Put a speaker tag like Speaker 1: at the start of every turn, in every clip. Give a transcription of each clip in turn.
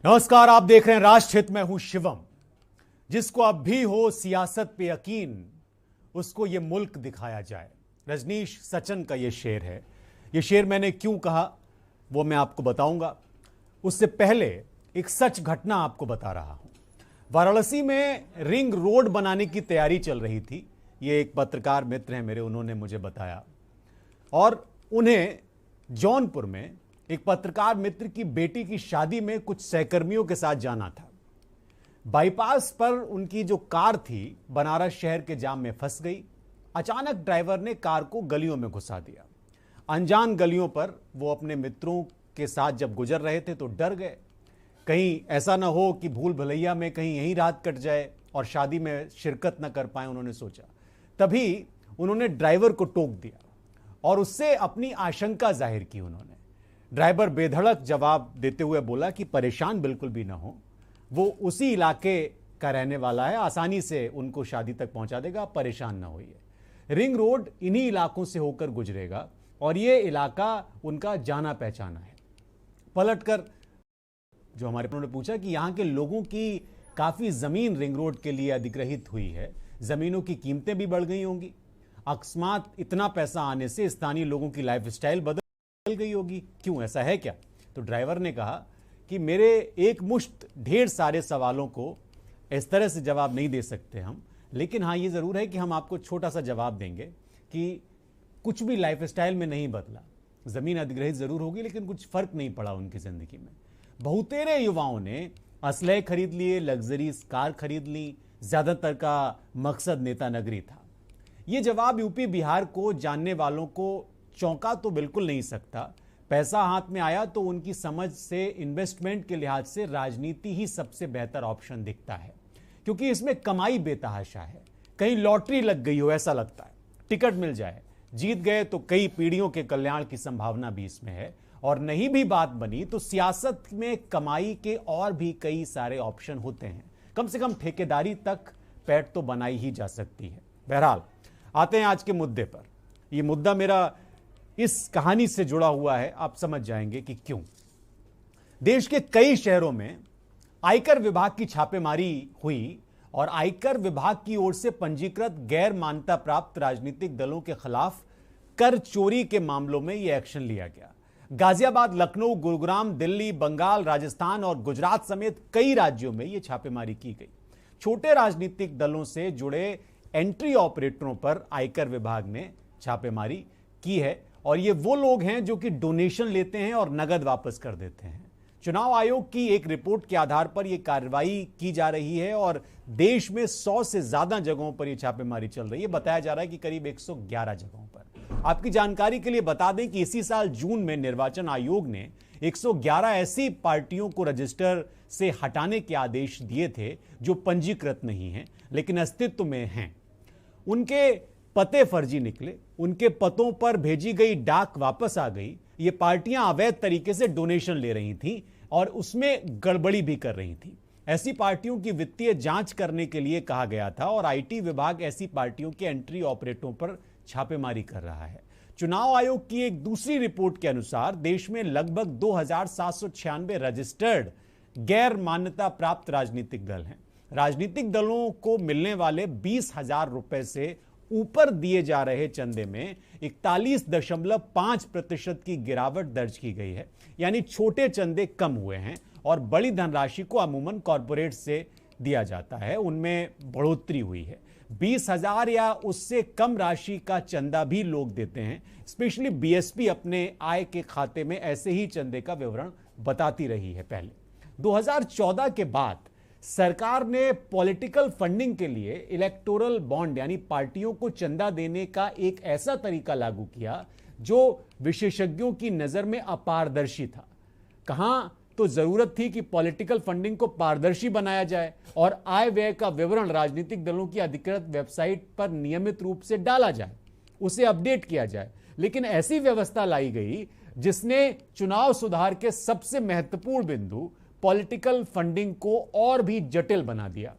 Speaker 1: नमस्कार, आप देख रहे हैं राष्ट्रहित में हूं शिवम। जिसको अब भी हो सियासत पे यकीन, उसको ये मुल्क दिखाया जाए। रजनीश सचन का ये शेर है। ये शेर मैंने क्यों कहा वो मैं आपको बताऊंगा। उससे पहले एक सच घटना आपको बता रहा हूं। वाराणसी में रिंग रोड बनाने की तैयारी चल रही थी। ये एक पत्रकार मित्र हैं मेरे, उन्होंने मुझे बताया। और उन्हें जौनपुर में एक पत्रकार मित्र की बेटी की शादी में कुछ सहकर्मियों के साथ जाना था। बाईपास पर उनकी जो कार थी बनारस शहर के जाम में फंस गई। अचानक ड्राइवर ने कार को गलियों में घुसा दिया। अनजान गलियों पर वो अपने मित्रों के साथ जब गुजर रहे थे तो डर गए, कहीं ऐसा ना हो कि भूल भुलैया में कहीं यहीं रात कट जाए और शादी में शिरकत न कर पाए। उन्होंने सोचा, तभी उन्होंने ड्राइवर को टोक दिया और उससे अपनी आशंका जाहिर की। उन्होंने ड्राइवर बेधड़क जवाब देते हुए बोला कि परेशान बिल्कुल भी ना हो, वो उसी इलाके का रहने वाला है, आसानी से उनको शादी तक पहुंचा देगा, परेशान ना होइए। रिंग रोड इन्हीं इलाकों से होकर गुजरेगा और ये इलाका उनका जाना पहचाना है। पलटकर जो हमारे ने पूछा कि यहाँ के लोगों की काफी जमीन रिंग रोड के लिए अधिग्रहित हुई है, जमीनों की कीमतें भी बढ़ गई होंगी। अकस्मात इतना पैसा आने से स्थानीय लोगों की लाइफस्टाइल बदल गई होगी, क्यों, ऐसा है क्या? तो ड्राइवर ने कहा कि मेरे एक मुश्त ढेर सारे सवालों को इस तरह से जवाब नहीं दे सकते हम, लेकिन हाँ ये जरूर है कि हम आपको छोटा सा जवाब देंगे कि कुछ भी लाइफस्टाइल में नहीं बदला। जमीन अधिग्रहित जरूर होगी लेकिन कुछ फर्क नहीं पड़ा उनकी जिंदगी में। बहुतेरे युवाओं ने असलहे खरीद लिए, लग्जरीज कार खरीद ली, ज्यादातर का मकसद नेता नगरी था। ये जवाब यूपी बिहार को जानने वालों को चौंका तो बिल्कुल नहीं सकता। पैसा हाथ में आया तो उनकी समझ से इन्वेस्टमेंट के लिहाज से राजनीति ही सबसे बेहतर ऑप्शन दिखता है, क्योंकि इसमें कमाई बेतहाशा है। कहीं लॉटरी लग गई हो ऐसा लगता है, टिकट मिल जाए, जीत गए तो कई पीढ़ियों के कल्याण की संभावना भी इसमें है। और नहीं भी बात बनी तो सियासत में कमाई के और भी कई सारे ऑप्शन होते हैं। कम से कम ठेकेदारी तक पैठ तो बनाई ही जा सकती है। बहरहाल आते हैं आज के मुद्दे पर। यह मुद्दा मेरा इस कहानी से जुड़ा हुआ है, आप समझ जाएंगे कि क्यों। देश के कई शहरों में आयकर विभाग की छापेमारी हुई और आयकर विभाग की ओर से पंजीकृत गैर मान्यता प्राप्त राजनीतिक दलों के खिलाफ कर चोरी के मामलों में यह एक्शन लिया गया। गाजियाबाद, लखनऊ, गुरुग्राम, दिल्ली, बंगाल, राजस्थान और गुजरात समेत कई राज्यों में यह छापेमारी की गई। छोटे राजनीतिक दलों से जुड़े एंट्री ऑपरेटरों पर आयकर विभाग ने छापेमारी की है और ये वो लोग हैं जो कि डोनेशन लेते हैं और नगद वापस कर देते हैं। चुनाव आयोग की एक रिपोर्ट के आधार पर यह कार्रवाई की जा रही है और देश में 100 से ज्यादा जगहों पर यह छापेमारी चल रही है। बताया जा रहा है कि करीब 111 जगहों पर। आपकी जानकारी के लिए बता दें कि इसी साल जून में निर्वाचन आयोग ने 111 ऐसी पार्टियों को रजिस्टर से हटाने के आदेश दिए थे जो पंजीकृत नहीं हैं लेकिन अस्तित्व में हैं। उनके पते फर्जी निकले, उनके पतों पर भेजी गई डाक वापस आ गई। ये पार्टियां अवैध तरीके से डोनेशन ले रही थीं और उसमें गड़बड़ी भी कर रही थीं। ऐसी पार्टियों की वित्तीय जांच करने के लिए कहा गया था और आईटी विभाग ऐसी पार्टियों के एंट्री ऑपरेटरों पर छापेमारी कर रहा है। चुनाव आयोग की एक दूसरी रिपोर्ट के अनुसार देश में लगभग 2796 रजिस्टर्ड गैर मान्यता प्राप्त राजनीतिक दल हैं। राजनीतिक दलों को मिलने वाले 20,000 रुपए से ऊपर दिए जा रहे चंदे में 41.5% की गिरावट दर्ज की गई है। यानी छोटे चंदे कम हुए हैं और बड़ी धनराशि को अमूमन कॉर्पोरेट से दिया जाता है, उनमें बढ़ोतरी हुई है। 20,000 या उससे कम राशि का चंदा भी लोग देते हैं। स्पेशली बीएसपी अपने आय के खाते में ऐसे ही चंदे का विवरण बताती रही है। पहले 2014 के बाद सरकार ने पॉलिटिकल फंडिंग के लिए इलेक्टोरल बॉन्ड यानी पार्टियों को चंदा देने का एक ऐसा तरीका लागू किया जो विशेषज्ञों की नजर में अपारदर्शी था। कहां तो जरूरत थी कि पॉलिटिकल फंडिंग को पारदर्शी बनाया जाए और आय व्यय का विवरण राजनीतिक दलों की अधिकृत वेबसाइट पर नियमित रूप से डाला जाए, उसे अपडेट किया जाए। लेकिन ऐसी व्यवस्था लाई गई जिसने चुनाव सुधार के सबसे महत्वपूर्ण बिंदु पॉलिटिकल फंडिंग को और भी जटिल बना दिया।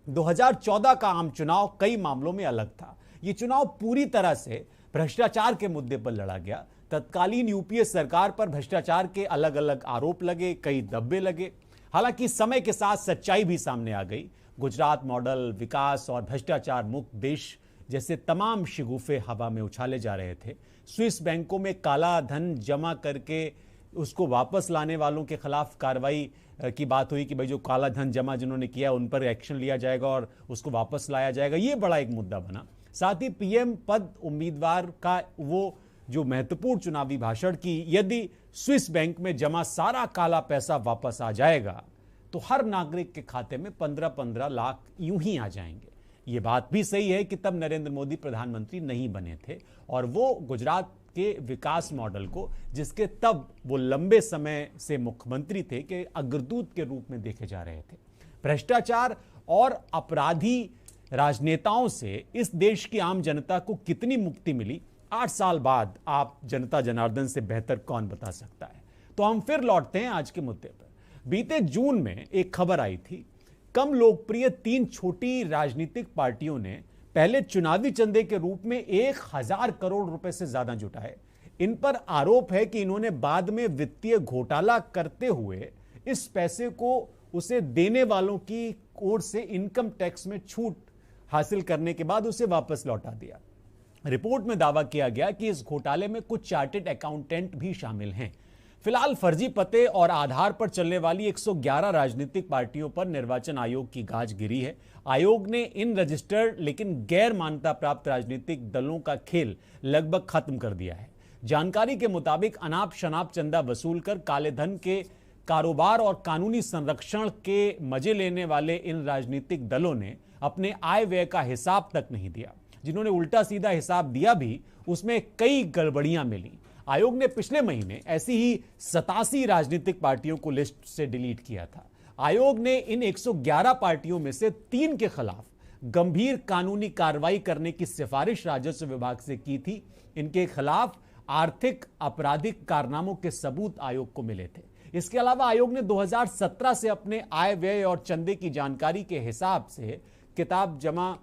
Speaker 1: 2014 का आम चुनाव कई मामलों में अलग था। यह चुनाव पूरी तरह से भ्रष्टाचार के मुद्दे पर लड़ा गया। तत्कालीन यूपीए सरकार पर भ्रष्टाचार के अलग अलग आरोप लगे, कई दब्बे लगे। हालांकि समय के साथ सच्चाई भी सामने आ गई। गुजरात मॉडल, विकास और भ्रष्टाचार मुक्त देश जैसे तमाम शिगुफे हवा में उछाले जा रहे थे। स्विस बैंकों में काला धन जमा करके उसको वापस लाने वालों के खिलाफ कार्रवाई की बात हुई कि भाई जो काला धन जमा जिन्होंने किया उन पर एक्शन लिया जाएगा और उसको वापस लाया जाएगा। ये बड़ा एक मुद्दा बना। साथ ही पीएम पद उम्मीदवार का वो जो महत्वपूर्ण चुनावी भाषण की, यदि स्विस बैंक में जमा सारा काला पैसा वापस आ जाएगा तो हर नागरिक के खाते में 15-15 लाख यूं ही आ जाएंगे। ये बात भी सही है कि तब नरेंद्र मोदी प्रधानमंत्री नहीं बने थे और वो गुजरात के विकास मॉडल को, जिसके तब वो लंबे समय से मुख्यमंत्री थे, के अग्रदूत के रूप में देखे जा रहे थे। भ्रष्टाचार और अपराधी राजनेताओं से इस देश की आम जनता को कितनी मुक्ति मिली, 8 साल बाद आप जनता जनार्दन से बेहतर कौन बता सकता है। तो हम फिर लौटते हैं आज के मुद्दे पर। बीते जून में एक खबर आई थी, कम लोकप्रिय 3 छोटी राजनीतिक पार्टियों ने पहले चुनावी चंदे के रूप में 1000 करोड़ रुपए से ज्यादा जुटाए। इन पर आरोप है कि इन्होंने बाद में वित्तीय घोटाला करते हुए इस पैसे को उसे देने वालों की ओर से इनकम टैक्स में छूट हासिल करने के बाद उसे वापस लौटा दिया। रिपोर्ट में दावा किया गया कि इस घोटाले में कुछ चार्टेड अकाउंटेंट भी शामिल हैं। फिलहाल फर्जी पते और आधार पर चलने वाली 111 राजनीतिक पार्टियों पर निर्वाचन आयोग की गाज गिरी है। आयोग ने इन रजिस्टर्ड लेकिन गैर मान्यता प्राप्त राजनीतिक दलों का खेल लगभग खत्म कर दिया है। जानकारी के मुताबिक अनाप शनाप चंदा वसूल कर काले धन के कारोबार और कानूनी संरक्षण के मजे लेने वाले इन राजनीतिक दलों ने अपने आय व्यय का हिसाब तक नहीं दिया। जिन्होंने उल्टा सीधा हिसाब दिया भी, उसमें कई गड़बड़ियां मिली। आयोग ने पिछले महीने ऐसी ही 87 राजनीतिक पार्टियों को लिस्ट से डिलीट किया था। आयोग ने इन 111 पार्टियों में से 3 के खिलाफ गंभीर कानूनी कार्रवाई करने की सिफारिश राजस्व विभाग से की थी। इनके खिलाफ आर्थिक आपराधिक कारनामों के सबूत आयोग को मिले थे। इसके अलावा आयोग ने 2017 से अपने आय व्यय और चंदे की जानकारी के हिसाब से किताब जमा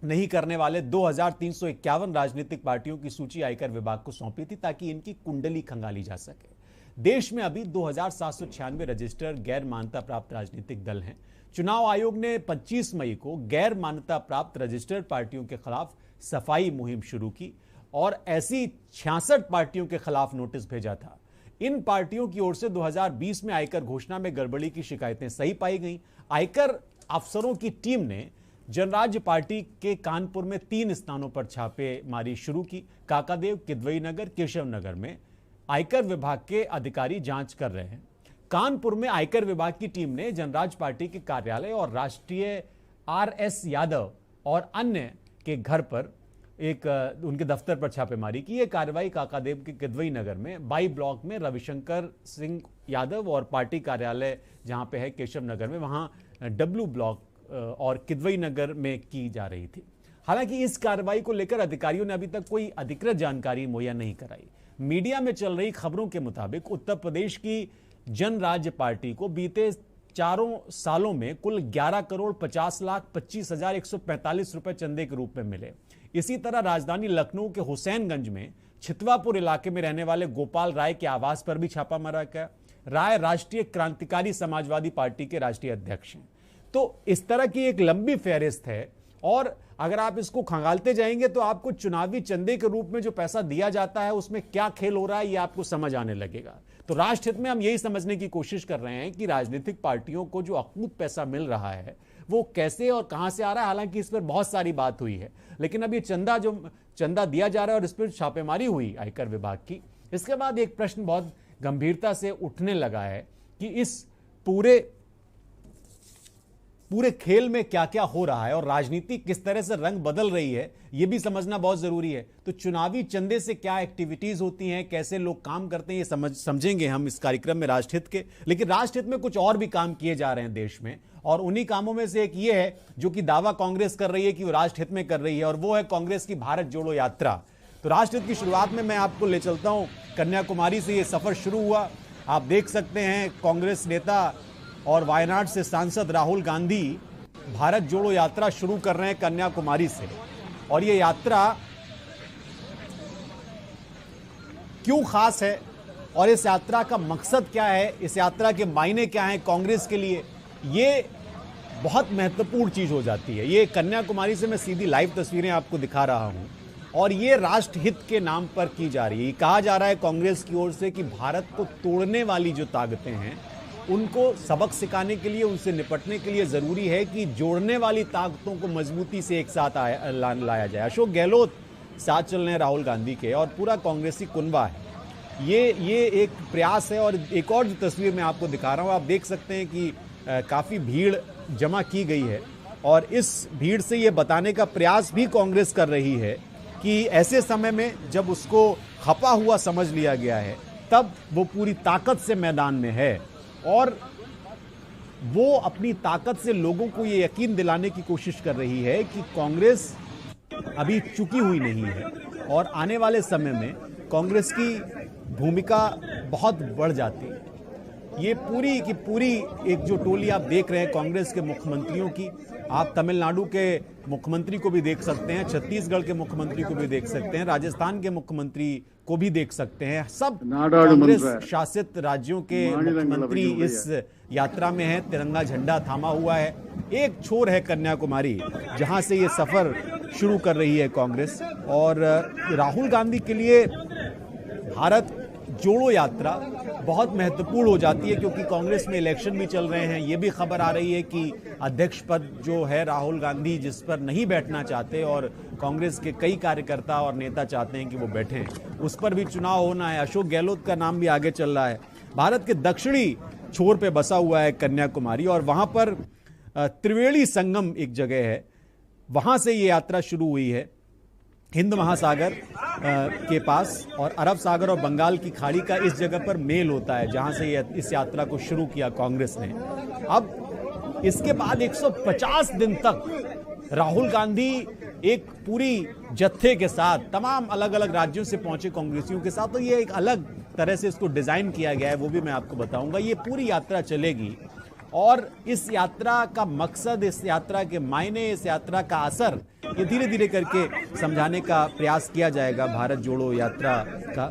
Speaker 1: नहीं करने वाले 2351 राजनीतिक पार्टियों की सूची आयकर विभाग को सौंपी थी ताकि इनकी कुंडली खंगाली जा सके। देश में अभी 2796 रजिस्टर्ड गैर मान्यता प्राप्त राजनीतिक दल हैं। चुनाव आयोग ने 25 मई को गैर मान्यता प्राप्त रजिस्टर्ड पार्टियों के खिलाफ सफाई मुहिम शुरू की और ऐसी 66 पार्टियों के खिलाफ नोटिस भेजा था। इन पार्टियों की ओर से 2020 में आयकर घोषणा में गड़बड़ी की शिकायतें सही पाई गई। आयकर अफसरों की टीम ने जनराज्य पार्टी के कानपुर में 3 स्थानों पर छापेमारी शुरू की। काकादेव, किदवई नगर, केशव नगर में आयकर विभाग के अधिकारी जांच कर रहे हैं। कानपुर में आयकर विभाग की टीम ने जनराज्य पार्टी के कार्यालय और राष्ट्रीय RS यादव और अन्य के घर पर उनके दफ्तर पर छापेमारी की। यह कार्रवाई काकादेव के किदवई नगर में 22 ब्लॉक में रविशंकर सिंह यादव और पार्टी कार्यालय जहां पे है केशव नगर में, वहां W ब्लॉक और किदवई नगर में की जा रही थी। हालांकि इस कार्रवाई को लेकर अधिकारियों ने अभी तक कोई अधिकृत जानकारी मुहैया नहीं कराई। मीडिया में चल रही खबरों के मुताबिक उत्तर प्रदेश की जन राज्य पार्टी को बीते 4 सालों में कुल 11 करोड़ 50,25,145 रुपए चंदे के रूप में मिले। इसी तरह राजधानी लखनऊ के हुसैनगंज में छितवापुर इलाके में रहने वाले गोपाल राय के आवास पर भी छापा मारा गया। राय राष्ट्रीय क्रांतिकारी समाजवादी पार्टी के राष्ट्रीय अध्यक्ष हैं। तो इस तरह की एक लंबी फहरिस्त है और अगर आप इसको खंगालते जाएंगे तो आपको चुनावी चंदे के रूप में जो पैसा दिया जाता है उसमें क्या खेल हो रहा है ये आपको समझ आने लगेगा। तो राष्ट्र हित में हम यही समझने की कोशिश कर रहे हैं कि राजनीतिक पार्टियों को जो अकूत पैसा मिल रहा है वो कैसे और कहां से आ रहा है। हालांकि इस पर बहुत सारी बात हुई है, लेकिन अब ये चंदा दिया जा रहा है और इस पर छापेमारी हुई आयकर विभाग की। इसके बाद एक प्रश्न बहुत गंभीरता से उठने लगा है कि इस पूरे खेल में क्या क्या हो रहा है और राजनीति किस तरह से रंग बदल रही है, यह भी समझना बहुत जरूरी है। तो चुनावी चंदे से क्या एक्टिविटीज होती हैं, कैसे लोग काम करते हैं, ये समझेंगे हम इस कार्यक्रम में राष्ट्रहित के। लेकिन राष्ट्रहित में कुछ और भी काम किए जा रहे हैं देश में, और उन्हीं कामों में से एक ये है जो कि दावा कांग्रेस कर रही है कि वो राष्ट्रहित में कर रही है, और वो है कांग्रेस की भारत जोड़ो यात्रा। तो राष्ट्रहित की शुरुआत में मैं आपको ले चलता हूं, कन्याकुमारी से ये सफर शुरू हुआ। आप देख सकते हैं कांग्रेस नेता और वायनाड से सांसद राहुल गांधी भारत जोड़ो यात्रा शुरू कर रहे हैं कन्याकुमारी से। और ये यात्रा क्यों खास है और इस यात्रा का मकसद क्या है, इस यात्रा के मायने क्या हैं कांग्रेस के लिए, ये बहुत महत्वपूर्ण चीज हो जाती है। ये कन्याकुमारी से मैं सीधी लाइव तस्वीरें आपको दिखा रहा हूं और ये राष्ट्रहित के नाम पर की जा रही है। कहा जा रहा है कांग्रेस की ओर से कि भारत को तोड़ने वाली जो ताकतें हैं उनको सबक सिखाने के लिए, उनसे निपटने के लिए जरूरी है कि जोड़ने वाली ताकतों को मजबूती से एक साथ लाया जाए। अशोक गहलोत साथ चल रहे हैं राहुल गांधी के और पूरा कांग्रेसी कुनबा है। ये एक प्रयास है। और एक और जो तस्वीर मैं आपको दिखा रहा हूं, आप देख सकते हैं कि काफी भीड़ जमा की गई है और इस भीड़ से ये बताने का प्रयास भी कांग्रेस कर रही है कि ऐसे समय में जब उसको खपा हुआ समझ लिया गया है तब वो पूरी ताकत से मैदान में है और वो अपनी ताकत से लोगों को ये यकीन दिलाने की कोशिश कर रही है कि कांग्रेस अभी चुकी हुई नहीं है और आने वाले समय में कांग्रेस की भूमिका बहुत बढ़ जाती है। ये पूरी की पूरी एक जो टोली आप देख रहे हैं कांग्रेस के मुख्यमंत्रियों की, आप तमिलनाडु के मुख्यमंत्री को भी देख सकते हैं, छत्तीसगढ़ के मुख्यमंत्री को भी देख सकते हैं, राजस्थान के मुख्यमंत्री को भी देख सकते हैं। सब कांग्रेस शासित राज्यों के मुख्यमंत्री इस यात्रा में हैं, तिरंगा झंडा थामा हुआ है। एक छोर है कन्याकुमारी जहां से ये सफर शुरू कर रही है कांग्रेस। और राहुल गांधी के लिए भारत जोड़ो यात्रा बहुत महत्वपूर्ण हो जाती है क्योंकि कांग्रेस में इलेक्शन भी चल रहे हैं। ये भी खबर आ रही है कि अध्यक्ष पद जो है राहुल गांधी जिस पर नहीं बैठना चाहते और कांग्रेस के कई कार्यकर्ता और नेता चाहते हैं कि वो बैठें, उस पर भी चुनाव होना है। अशोक गहलोत का नाम भी आगे चल रहा है। भारत के दक्षिणी छोर पे बसा हुआ है कन्याकुमारी और वहां पर त्रिवेणी संगम एक जगह है, वहां से ये यात्रा शुरू हुई है। हिंद महासागर के पास और अरब सागर और बंगाल की खाड़ी का इस जगह पर मेल होता है जहां से इस यात्रा को शुरू किया कांग्रेस ने। अब इसके बाद 150 दिन तक राहुल गांधी एक पूरी जत्थे के साथ तमाम अलग अलग राज्यों से पहुंचे कांग्रेसियों के साथ, तो ये एक अलग तरह से इसको डिजाइन किया गया है, वो भी मैं आपको बताऊंगा। ये पूरी यात्रा चलेगी और इस यात्रा का मकसद, इस यात्रा के मायने, इस यात्रा का असर ये धीरे धीरे करके समझाने का प्रयास किया जाएगा भारत जोड़ो यात्रा का।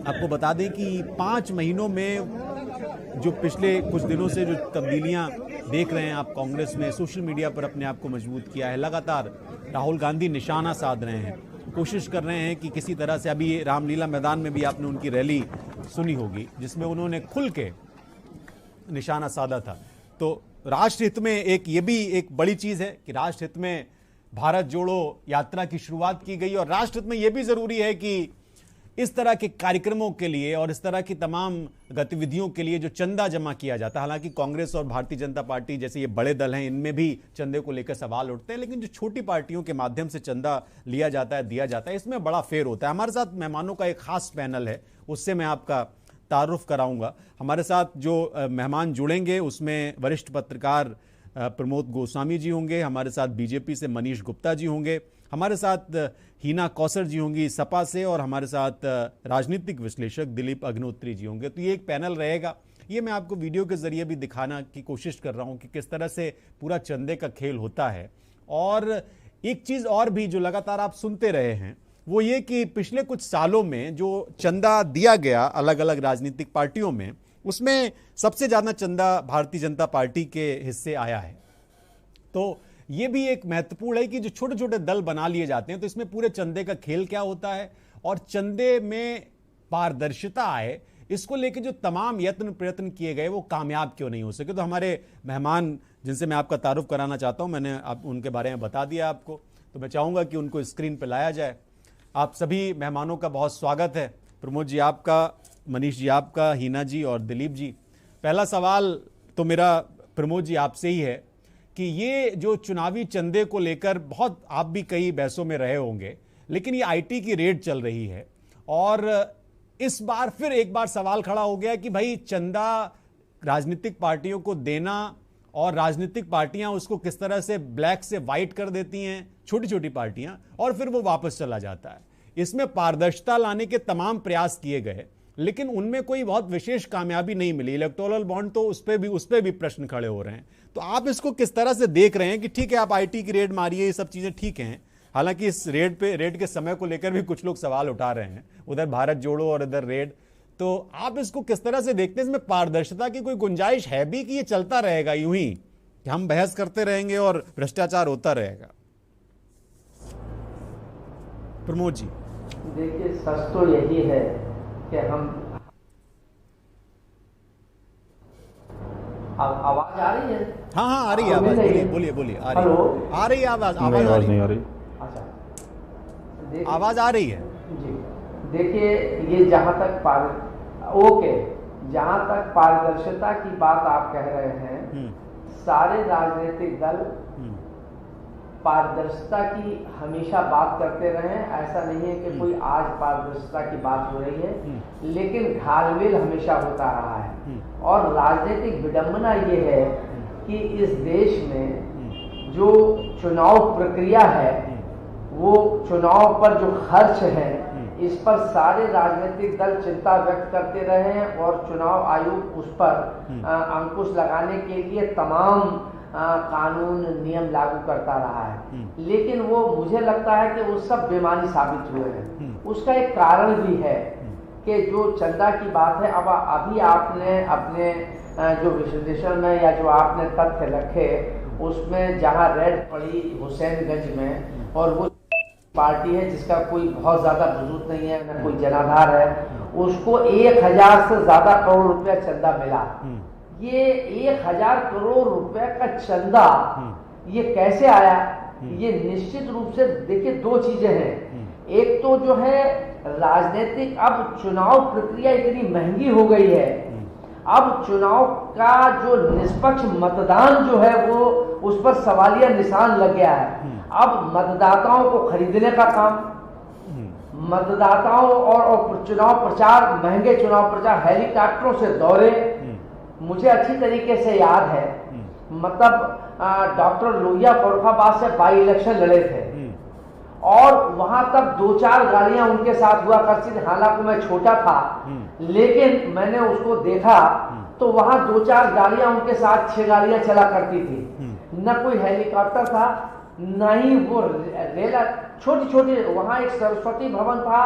Speaker 1: आपको बता दें कि 5 महीनों में जो पिछले कुछ दिनों से जो तब्दीलियां देख रहे हैं आप कांग्रेस में, सोशल मीडिया पर अपने आप को मजबूत किया है। लगातार राहुल गांधी निशाना साध रहे हैं, कोशिश कर रहे हैं कि किसी तरह से, अभी रामलीला मैदान में भी आपने उनकी रैली सुनी होगी जिसमें उन्होंने खुल के निशाना साधा था। तो राष्ट्रहित में ये भी एक बड़ी चीज है कि राष्ट्रहित में भारत जोड़ो यात्रा की शुरुआत की गई और राष्ट्रहित में यह भी जरूरी है कि इस तरह के कार्यक्रमों के लिए और इस तरह की तमाम गतिविधियों के लिए जो चंदा जमा किया जाता है, हालांकि कांग्रेस और भारतीय जनता पार्टी जैसे ये बड़े दल हैं इनमें भी चंदे को लेकर सवाल उठते हैं, लेकिन जो छोटी पार्टियों के माध्यम से चंदा लिया जाता है, दिया जाता है, इसमें बड़ा फेर होता है। हमारे साथ मेहमानों का एक खास पैनल है, उससे मैं आपका तारुफ कराऊंगा। हमारे साथ जो मेहमान जुड़ेंगे उसमें वरिष्ठ पत्रकार प्रमोद गोस्वामी जी होंगे, हमारे साथ बीजेपी से मनीष गुप्ता जी होंगे, हमारे साथ हीना कौसर जी होंगी सपा से, और हमारे साथ राजनीतिक विश्लेषक दिलीप अग्निहोत्री जी होंगे। तो ये एक पैनल रहेगा। ये मैं आपको वीडियो के जरिए भी दिखाना की कोशिश कर रहा हूं कि किस तरह से पूरा चंदे का खेल होता है। और एक चीज और भी जो लगातार आप सुनते रहे हैं वो ये कि पिछले कुछ सालों में जो चंदा दिया गया अलग अलग राजनीतिक पार्टियों में, उसमें सबसे ज्यादा चंदा भारतीय जनता पार्टी के हिस्से आया है। तो ये भी एक महत्वपूर्ण है कि जो छोटे छोटे दल बना लिए जाते हैं तो इसमें पूरे चंदे का खेल क्या होता है और चंदे में पारदर्शिता आए, इसको लेकर जो तमाम यत्न प्रयत्न किए गए वो कामयाब क्यों नहीं हो सके। तो हमारे मेहमान जिनसे मैं आपका तारुफ कराना चाहता हूं, मैंने आप उनके बारे में बता दिया आपको, तो मैं चाहूंगा कि उनको स्क्रीन पर लाया जाए। आप सभी मेहमानों का बहुत स्वागत है। प्रमोद जी आपका, मनीष जी आपका, हीना जी और दिलीप जी। पहला सवाल तो मेरा प्रमोद जी आपसे ही है कि ये जो चुनावी चंदे को लेकर बहुत आप भी कई बहसों में रहे होंगे, लेकिन ये आईटी की रेड चल रही है और इस बार फिर एक बार सवाल खड़ा हो गया कि भाई चंदा राजनीतिक पार्टियों को देना और राजनीतिक पार्टियां उसको किस तरह से ब्लैक से व्हाइट कर देती हैं, छोटी छोटी पार्टियां, और फिर वो वापस चला जाता है। इसमें पारदर्शिता लाने के तमाम प्रयास किए गए लेकिन उनमें कोई बहुत विशेष कामयाबी नहीं मिली। इलेक्टोरल बॉन्ड तो उस पर भी प्रश्न खड़े हो रहे हैं। तो आप इसको किस तरह से देख रहे हैं कि ठीक है आप आईटी की रेड मारिए, ये सब चीजें ठीक हैं, हालांकि इस रेड के समय को लेकर भी कुछ लोग सवाल उठा रहे हैं, उधर भारत जोड़ो और इधर रेड, तो आप इसको किस तरह से देखते हैं? इसमें पारदर्शिता की कोई गुंजाइश है भी कि ये चलता रहेगा यूं ही कि हम बहस करते रहेंगे और भ्रष्टाचार होता रहेगा? प्रमोद जी।
Speaker 2: देखिए, सच तो यही है कि हम आवाज आ रही है?
Speaker 1: हाँ आ रही है आवाज, बोलिए बोलिए आ रही है। आ रही है आवाज नहीं आ रही।
Speaker 2: अच्छा,
Speaker 1: आवाज आ रही है
Speaker 2: जी। देखिए, ये जहां तक पारदर्शिता की बात आप कह रहे हैं, सारे राजनीतिक दल पारदर्शिता की हमेशा बात करते रहे। ऐसा नहीं है कि कोई आज पारदर्शिता की बात हो रही है, लेकिन घालमेल हमेशा होता रहा है। और राजनीतिक विडंबना ये है कि इस देश में जो चुनाव प्रक्रिया है, वो चुनाव पर जो खर्च है, इस पर सारे राजनीतिक दल चिंता व्यक्त करते रहे हैं और चुनाव आयोग उस पर अंकुश लगाने के लिए तमाम कानून नियम लागू करता रहा है। लेकिन वो, मुझे लगता है कि वो सब बेमानी साबित हुए हैं। उसका एक कारण भी है कि जो चंदा की बात है, अब अभी आपने अपने जो विश्लेषण में या जो आपने तथ्य रखे, उसमें जहां रेड पड़ी हुसैनगंज में, और वो पार्टी है जिसका कोई बहुत ज्यादा वजूद नहीं है, न कोई जनाधार है, उसको 1000 से ज्यादा करोड़ रुपया चंदा मिला। ये 1000 करोड़ रुपए का चंदा ये कैसे आया? ये निश्चित रूप से देखिए, दो चीजें हैं। एक तो जो है राजनीतिक, अब चुनाव प्रक्रिया इतनी महंगी हो गई है, अब चुनाव का जो निष्पक्ष मतदान जो है वो उस पर सवालिया निशान लग गया है। अब मतदाताओं को खरीदने का काम, मतदाताओं और चुनाव प्रचार, महंगे चुनाव प्रचार, हेलीकॉप्टरों से दौरे। मुझे अच्छी तरीके से याद है, मतलब डॉक्टर लोहिया फर्रुखाबाद से बाई इलेक्शन लड़े थे और वहां तक 2-4 गाड़ियां उनके साथ हुआ करती थी। हालांकि मैं छोटा था, लेकिन मैंने उसको देखा तो वहां 2-4 गाड़ियां उनके साथ 6 गाड़ियां चला करती थी। न कोई हेलीकॉप्टर था, न ही वो रेल, छोटी छोटी। वहां एक सरस्वती भवन था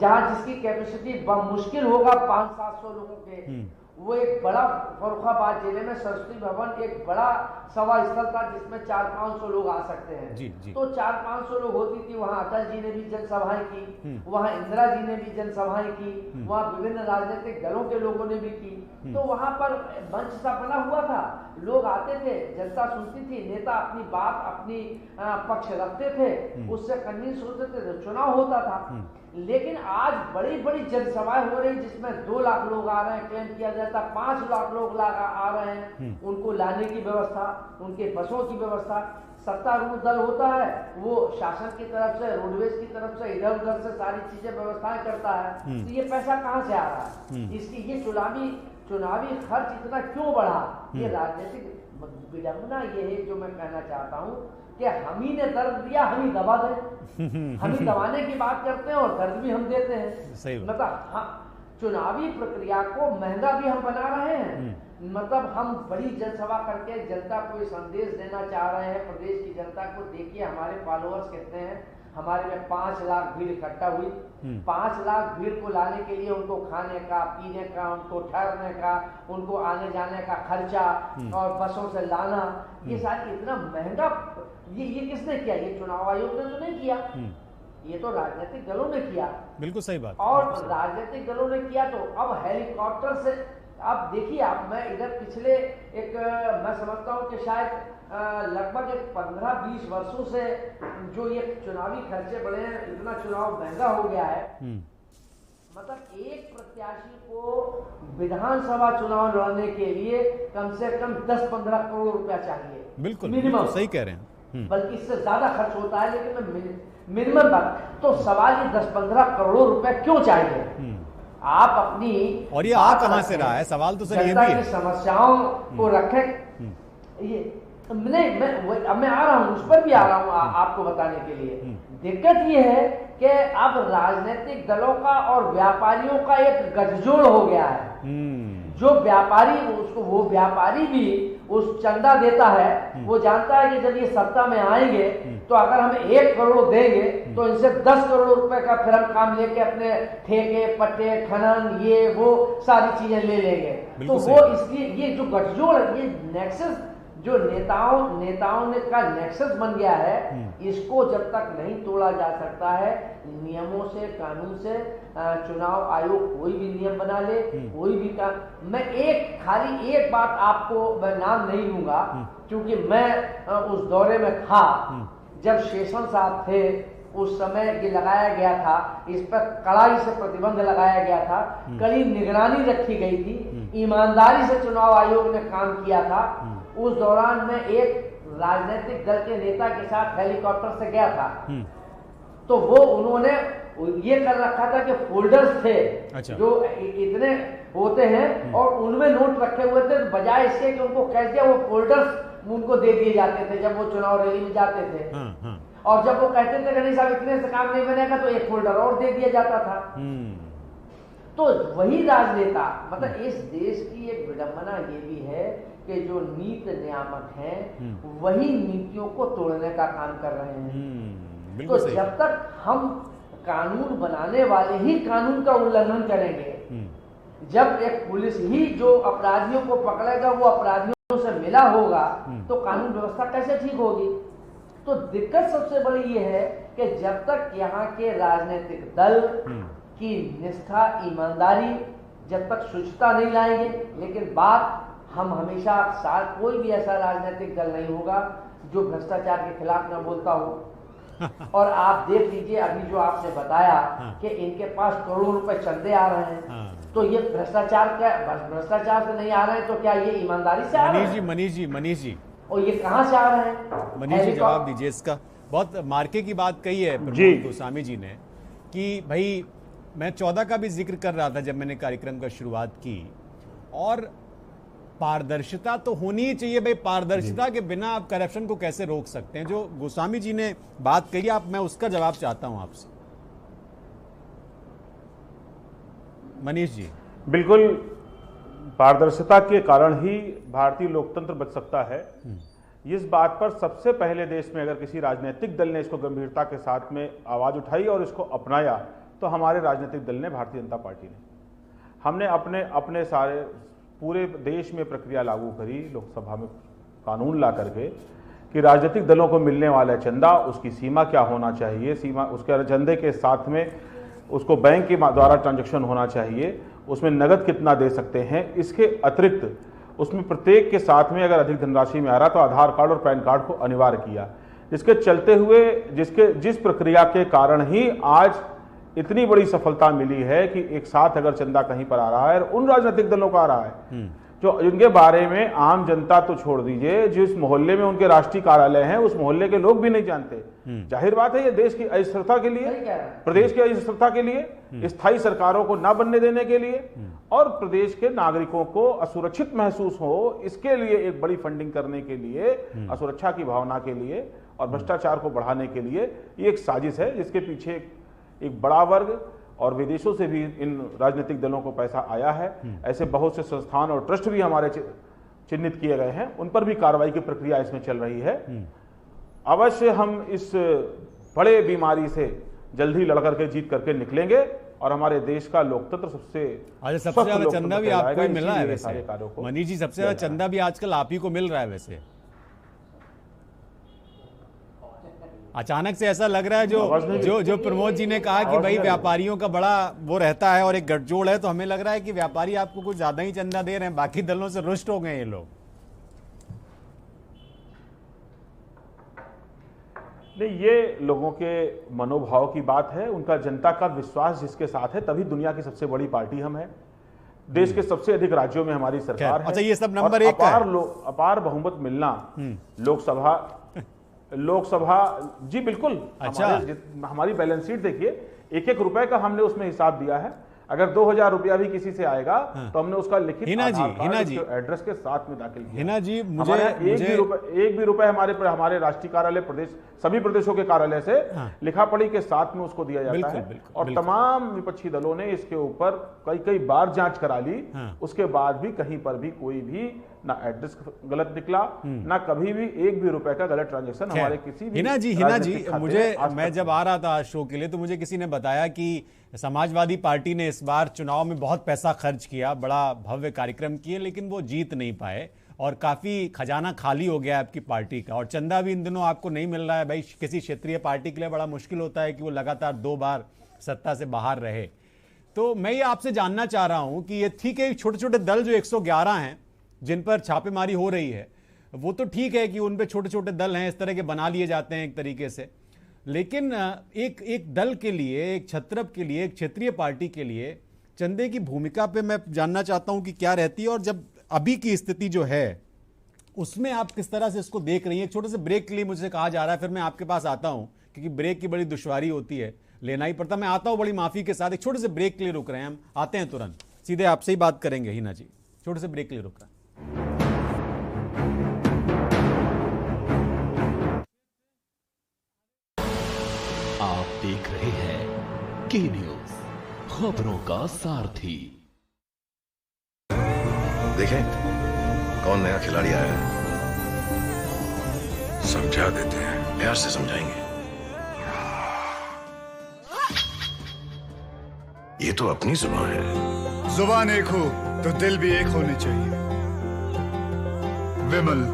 Speaker 2: जहां जिसकी कैपेसिटी मुश्किल होगा 500-700 लोगों के। वो एक बड़ा, फर्रुखाबाद जिले में सरस्वती भवन एक बड़ा सभा स्थल था जिसमें 400-500 लोग आ सकते हैं। जी। तो 400-500 लोग होती थी। वहां अटल जी ने भी जनसभाएं की, वहां इंदिरा जी ने भी जनसभाएं की, वहां विभिन्न राजनीतिक दलों के लोगों ने भी की। तो वहां पर मंच सा बना हुआ था, लोग आते थे, जनता सुनती थी, नेता अपनी बात, अपनी पक्ष रखते थे, उससे कन्विंस होते थे, चुनाव होता था। लेकिन आज बड़ी बड़ी जनसभाएं हो रही जिसमें 2 लाख लोग आ रहे हैं, क्लेम किया जाता 5 लाख लोग आ रहे हैं। उनको लाने की व्यवस्था, उनके बसों की व्यवस्था, सत्तारूढ़ दल होता है वो शासन की तरफ से, रोडवेज की तरफ से, इधर उधर से सारी चीजें व्यवस्थाएं करता है। तो ये पैसा कहां से आ रहा है? इसकी ये चुनावी खर्च इतना क्यों बढ़ा? ये राजनीतिक विडंबना ये है जो मैं कहना चाहता हूं कि हम ही ने दर्द दिया, हम ही दबा दें। हम ही दबाने की बात करते हैं और दर्द भी हम देते हैं। मतलब चुनावी प्रक्रिया को महंगा भी हम बना रहे हैं। मतलब हम बड़ी जनसभा करके जनता को ये संदेश देना चाह रहे हैं, प्रदेश की जनता को, देखिए हमारे फॉलोअर्स कितने हैं, हमारे में 5 लाख भीड़ इकट्ठा हुई। 5 लाख भीड़ को लाने के लिए उनको खाने का, पीने का, उनको ठहरने का, उनको आने जाने का खर्चा और बसों से लाना, ये सारी इतना महंगा, ये किसने किया? ये चुनाव आयोग ने तो नहीं किया, ये तो राजनीतिक दलों ने किया।
Speaker 1: बिल्कुल सही बात।
Speaker 2: और राजनीतिक दलों ने किया तो अब हेलीकॉप्टर से, अब देखिए, आप मैं इधर पिछले मैं समझता हूं कि शायद लगभग 15-20 वर्षों से जो ये चुनावी खर्चे बढ़े हैं, इतना चुनाव महंगा हो गया है। मतलब एक प्रत्याशी को विधानसभा चुनाव लड़ने के लिए कम से कम 10-15 करोड़ रुपया चाहिए।
Speaker 1: बिल्कुल
Speaker 2: मिनिमम,
Speaker 1: सही कह रहे हैं।
Speaker 2: बल्कि इससे ज्यादा खर्च होता है, लेकिन मिनिमम बात तो सवाल ये 10-15 करोड़ रुपए क्यों चाहिए? आप अपनी,
Speaker 1: और ये आ कहां से रहा है? सवाल तो सर ये भी है।
Speaker 2: समस्याओं को रखें। ये नहीं, मैं आ रहा हूं, उस पर भी आ रहा हूं आपको बताने के लिए। दिक्कत ये है कि अब राजनीतिक दलों का और व्यापारियों का एक गठजोड़ हो गया है। जो व्यापारी, उसको वो व्यापारी भी उस चंदा देता है वो जानता है कि जब ये सत्ता में आएंगे तो अगर हम 1 करोड़ देंगे तो इनसे 10 करोड़ रुपए का फिर हम काम लेके अपने ठेके पट्टे खनन ये वो सारी चीजें ले लेंगे। तो वो इसलिए ये जो गठजोड़ ये नेक्सस जो नेताओं ने का नेक्सस बन गया है, इसको जब तक नहीं तोड़ा जा सकता है नियमों से कानून से, चुनाव आयोग कोई भी नियम बना ले कोई भी मैं खाली एक बात आपको मैं नाम नहीं लूंगा क्योंकि मैं उस दौरे में था जब शेषन साहब थे, उस समय ये लगाया गया था, इस पर कड़ाई से प्रतिबंध लगाया गया था, कड़ी निगरानी रखी गई थी, ईमानदारी से चुनाव आयोग ने काम किया था। उस दौरान मैं एक राजनीतिक दल के नेता के साथ हेलीकॉप्टर से गया था तो वो उन्होंने ये कर रखा था कि फोल्डर्स थे जो इतने होते हैं और उनमें नोट रखे हुए थे, बजाय इसके कि उनको कैश दिया वो फोल्डर्स उनको दे दिए जाते थे जब वो चुनाव रैली में जाते थे। और जब वो कहते थे कि नहीं साहब इतने से काम नहीं बनेगा तो एक फोल्डर और दे दिया जाता था। तो वही राजनेता मतलब इस देश की एक विडंबना ये भी है कि जो नीति नियामक हैं वही नीतियों को तोड़ने का काम कर रहे हैं। तो जब तक हम कानून बनाने वाले ही कानून का उल्लंघन करेंगे, जब एक पुलिस ही जो अपराधियों को पकड़ेगा वो अपराधियों से मिला होगा तो कानून व्यवस्था कैसे ठीक होगी। तो दिक्कत सबसे बड़ी ये है कि जब तक यहाँ के राजनीतिक दल की निष्ठा ईमानदारी जब तक शुचिता नहीं लाएंगे, लेकिन बात हम हमेशा कोई भी ऐसा राजनीतिक दल नहीं होगा जो भ्रष्टाचार के खिलाफ न बोलता हो। और आप देख लीजिए अभी जो आपने बताया कि इनके पास करोड़ों रुपए चंदे आ रहे हैं, तो ये भ्रष्टाचार से नहीं आ रहे हैं तो क्या ये ईमानदारी से आ रहे हैं?
Speaker 1: मनीष जी
Speaker 2: और ये कहां से आ रहे हैं?
Speaker 1: मनीष जी जवाब दीजिए इसका। बहुत मार्के की बात कही है प्रमोद गोस्वामी जी ने कि भाई मैं 14 का भी जिक्र कर रहा था जब मैंने कार्यक्रम का शुरुआत की, और पारदर्शिता तो होनी ही चाहिए भाई। पारदर्शिता के बिना आप करप्शन को कैसे रोक सकते हैं? जो गोस्वामी जी ने बात कही आप, मैं उसका जवाब चाहता हूं आपसे। मनीष जी
Speaker 3: बिल्कुल, पारदर्शिता के कारण ही भारतीय लोकतंत्र बच सकता है। इस बात पर सबसे पहले देश में अगर किसी राजनीतिक दल ने इसको गंभीरता के साथ में आवाज उठाई और इसको अपनाया तो हमारे राजनीतिक दल ने, भारतीय जनता पार्टी ने। हमने अपने सारे पूरे देश में प्रक्रिया लागू करी, लोकसभा में कानून ला करके कि राजनीतिक दलों को मिलने वाला चंदा उसकी सीमा क्या होना चाहिए, सीमा उसके चंदे के साथ में उसको बैंक के द्वारा ट्रांजैक्शन होना चाहिए, उसमें नगद कितना दे सकते हैं, इसके अतिरिक्त उसमें प्रत्येक के साथ में अगर अधिक धनराशि में आ रहा तो आधार कार्ड और पैन कार्ड को अनिवार्य किया, जिसके चलते हुए जिस प्रक्रिया के कारण ही आज इतनी बड़ी सफलता मिली है कि एक साथ अगर चंदा कहीं पर आ रहा है और उन राजनीतिक दलों का आ रहा है जो जिनके बारे में आम जनता तो छोड़ दीजिए, जिस मोहल्ले में उनके राष्ट्रीय कार्यालय हैं उस मोहल्ले के लोग भी नहीं जानते। जाहिर बात है ये देश की अस्थिरता के लिए, प्रदेश की अस्थिरता के लिए, स्थायी सरकारों को ना बनने देने के लिए और प्रदेश के नागरिकों को असुरक्षित महसूस हो, इसके लिए एक बड़ी फंडिंग करने के लिए, असुरक्षा की भावना के लिए और भ्रष्टाचार को बढ़ाने के लिए ये एक साजिश है जिसके पीछे एक बड़ा वर्ग और विदेशों से भी इन राजनीतिक दलों को पैसा आया है। ऐसे बहुत से संस्थान और ट्रस्ट भी हमारे चिन्हित किए गए हैं, उन पर भी कार्रवाई की प्रक्रिया इसमें चल रही है। अवश्य हम इस बड़े बीमारी से जल्द ही लड़ करके जीत करके निकलेंगे और हमारे देश का लोकतंत्र सबसे
Speaker 1: ज्यादा चंदा भी आपको ही मिल रहा है वैसे मनीष जी, सबसे ज्यादा चंदा भी आजकल आप ही को मिल रहा है वैसे। अचानक से ऐसा लग रहा है जो प्रमोद जी ने कहा कि भाई व्यापारियों का बड़ा वो रहता है और एक गठजोड़ है, तो हमें लग रहा है कि व्यापारी आपको कुछ ज्यादा ही चंदा दे रहे हैं, बाकी दलों से रुष्ट हो गए ये लोग।
Speaker 3: नहीं, ये लोगों के मनोभाव की बात है, उनका जनता का विश्वास जिसके साथ है, तभी दुनिया की सबसे बड़ी पार्टी हम है। देश के सबसे अधिक राज्यों में हमारी सरकार है।
Speaker 1: अच्छा, ये सब नंबर एक का
Speaker 3: अपार बहुमत मिलना लोकसभा जी बिल्कुल।
Speaker 1: अच्छा,
Speaker 3: हमारी बैलेंस शीट देखिए, एक एक रुपए का हमने उसमें हिसाब दिया है। अगर 2000 रुपया भी किसी से आएगा तो हमने उसका लिखित एड्रेस के साथ में दाखिल किया।
Speaker 1: हिना जी,
Speaker 3: एक भी रुपए हमारे राष्ट्रीय कार्यालय प्रदेश सभी प्रदेशों के कार्यालय से लिखा पढ़ी के साथ में उसको दिया जाता है। और तमाम विपक्षी दलों ने इसके ऊपर कई बार जांच करा ली, उसके बाद भी कहीं पर भी कोई भी ना एड्रेस गलत निकला, ना कभी भी एक भी रुपए का गलत ट्रांजैक्शन हमारे किसी भी
Speaker 1: हिना जी
Speaker 3: राजनीतिक खाते
Speaker 1: मुझे
Speaker 3: में आज
Speaker 1: मैं
Speaker 3: तक
Speaker 1: जब आ रहा था शो के लिए तो मुझे किसी ने बताया कि समाजवादी पार्टी ने इस बार चुनाव में बहुत पैसा खर्च किया, बड़ा भव्य कार्यक्रम किए, लेकिन वो जीत नहीं पाए और काफी खजाना खाली हो गया आपकी पार्टी का, और चंदा भी इन दिनों आपको नहीं मिल रहा है। भाई किसी क्षेत्रीय पार्टी के लिए बड़ा मुश्किल होता है कि वो लगातार 2 बार सत्ता से बाहर रहे। तो मैं ये आपसे जानना चाह रहा हूं कि ये ठीक है छोटे छोटे दल जो 111 हैं जिन पर छापेमारी हो रही है, वो तो ठीक है कि उन पे छोटे छोटे दल हैं इस तरह के बना लिए जाते हैं एक तरीके से, लेकिन एक दल के लिए, एक छत्रप के लिए, एक क्षेत्रीय पार्टी के लिए चंदे की भूमिका पे मैं जानना चाहता हूं कि क्या रहती है, और जब अभी की स्थिति जो है उसमें आप किस तरह से इसको देख रही हैं। एक छोटे से ब्रेक के लिए मुझे कहा जा रहा है, फिर मैं आपके पास आता हूं क्योंकि ब्रेक की बड़ी दुश्वारी होती है, लेना ही पड़ता। मैं आता हूं बड़ी माफी के साथ, एक छोटे से ब्रेक के लिए रुक रहे हैं, हम आते हैं तुरंत, सीधे आपसे ही बात करेंगे हिना जी, छोटे से ब्रेक के लिए रुक रहे हैं।
Speaker 4: आप देख रहे हैं के न्यूज, खबरों का सारथी।
Speaker 5: देखें कौन नया खिलाड़ी आया है, समझा देते हैं, प्यार से समझाएंगे। ये तो अपनी जुबान है।
Speaker 6: जुबान एक हो तो दिल भी एक होने चाहिए। विमल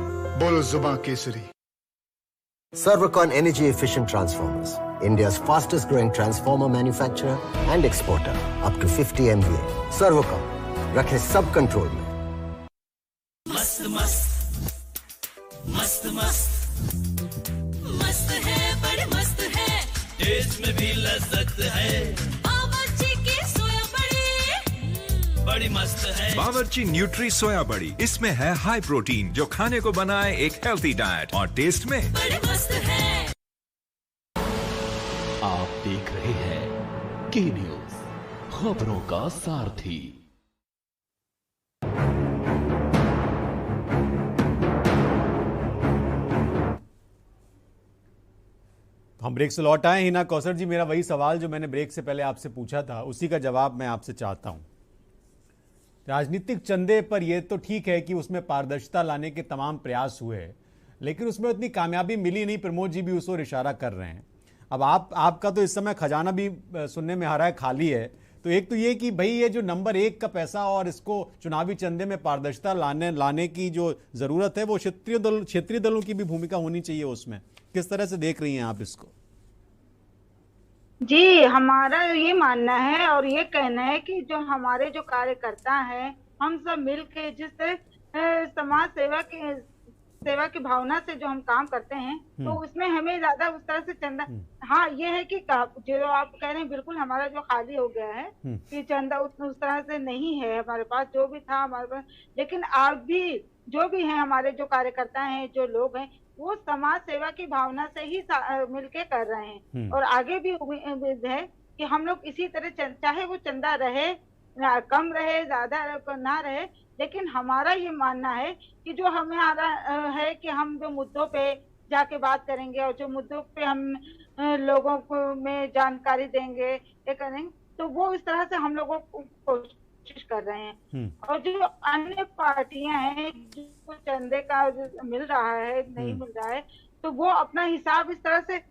Speaker 6: बोलो जुबान Kesari.
Speaker 7: Servocon Energy Efficient Transformers, India's fastest growing transformer manufacturer and exporter, up to 50 MVA. Servocon, रखे सब कंट्रोल में।
Speaker 8: मस्त मस्त मस्त मस्त मस्त है, बड़े मस्त है, टेस्ट में भी लज्जत है। बावर्ची की सोया बड़ी बड़ी मस्त है।
Speaker 9: बावर्ची न्यूट्री सोया बड़ी, इसमें है हाई प्रोटीन जो खाने को बनाए एक हेल्थी डाइट, और टेस्ट में
Speaker 8: बड़े मस्त है।
Speaker 4: आप देख रहे हैं के न्यूज, खबरों का सारथी।
Speaker 1: हम ब्रेक से लौट आए। हिना कौसर जी, मेरा वही सवाल जो मैंने ब्रेक से पहले आपसे पूछा था उसी का जवाब मैं आपसे चाहता हूं। राजनीतिक चंदे पर यह तो ठीक है कि उसमें पारदर्शिता लाने के तमाम प्रयास हुए, लेकिन उसमें उतनी कामयाबी मिली नहीं। प्रमोद जी भी उस ओर इशारा कर रहे हैं। अब आपका तो इस समय खजाना भी सुनने में आ रहा है खाली है। तो एक तो ये कि भाई ये जो नंबर 1 का पैसा और इसको चुनावी चंदे में पारदर्शिता लाने की जो जरूरत है वो क्षेत्रीय दलों की भी भूमिका होनी चाहिए उसमें। किस तरह से देख रही हैं आप इसको?
Speaker 10: जी, हमारा ये मानना है और ये कहना है कि जो हमारे जो कार्यकर्ता हैं, हम सब मिलके जिस तरह समाज सेवा की भावना से जो हम काम करते हैं, तो उसमें हमें ज्यादा उस तरह से चंदा, हाँ ये है कि जो आप कह रहे हैं बिल्कुल हमारा जो खाली हो गया है कि चंदा उस तरह से नहीं है हमारे पास, जो भी था हमारे पास। लेकिन आप भी जो भी हैं हमारे जो कार्यकर्ता हैं, जो लोग हैं, वो समाज सेवा की भावना से ही मिलके कर रहे हैं और आगे भी उम्मीद है कि हम लोग इसी तरह, चाहे वो चंदा रहे कम रहे ज्यादा ना रहे, लेकिन हमारा ये मानना है कि जो हमें आ रहा है कि हम जो मुद्दों पे जाके बात करेंगे और जो मुद्दों पे हम लोगों को में जानकारी देंगे, ये करेंगे, तो वो इस तरह से हम लोगों को कोशिश कर रहे हैं। और जो अन्य पार्टियां हैं जो चंदे का मिल रहा है नहीं मिल रहा है, तो वो अपना हिसाब इस तरह से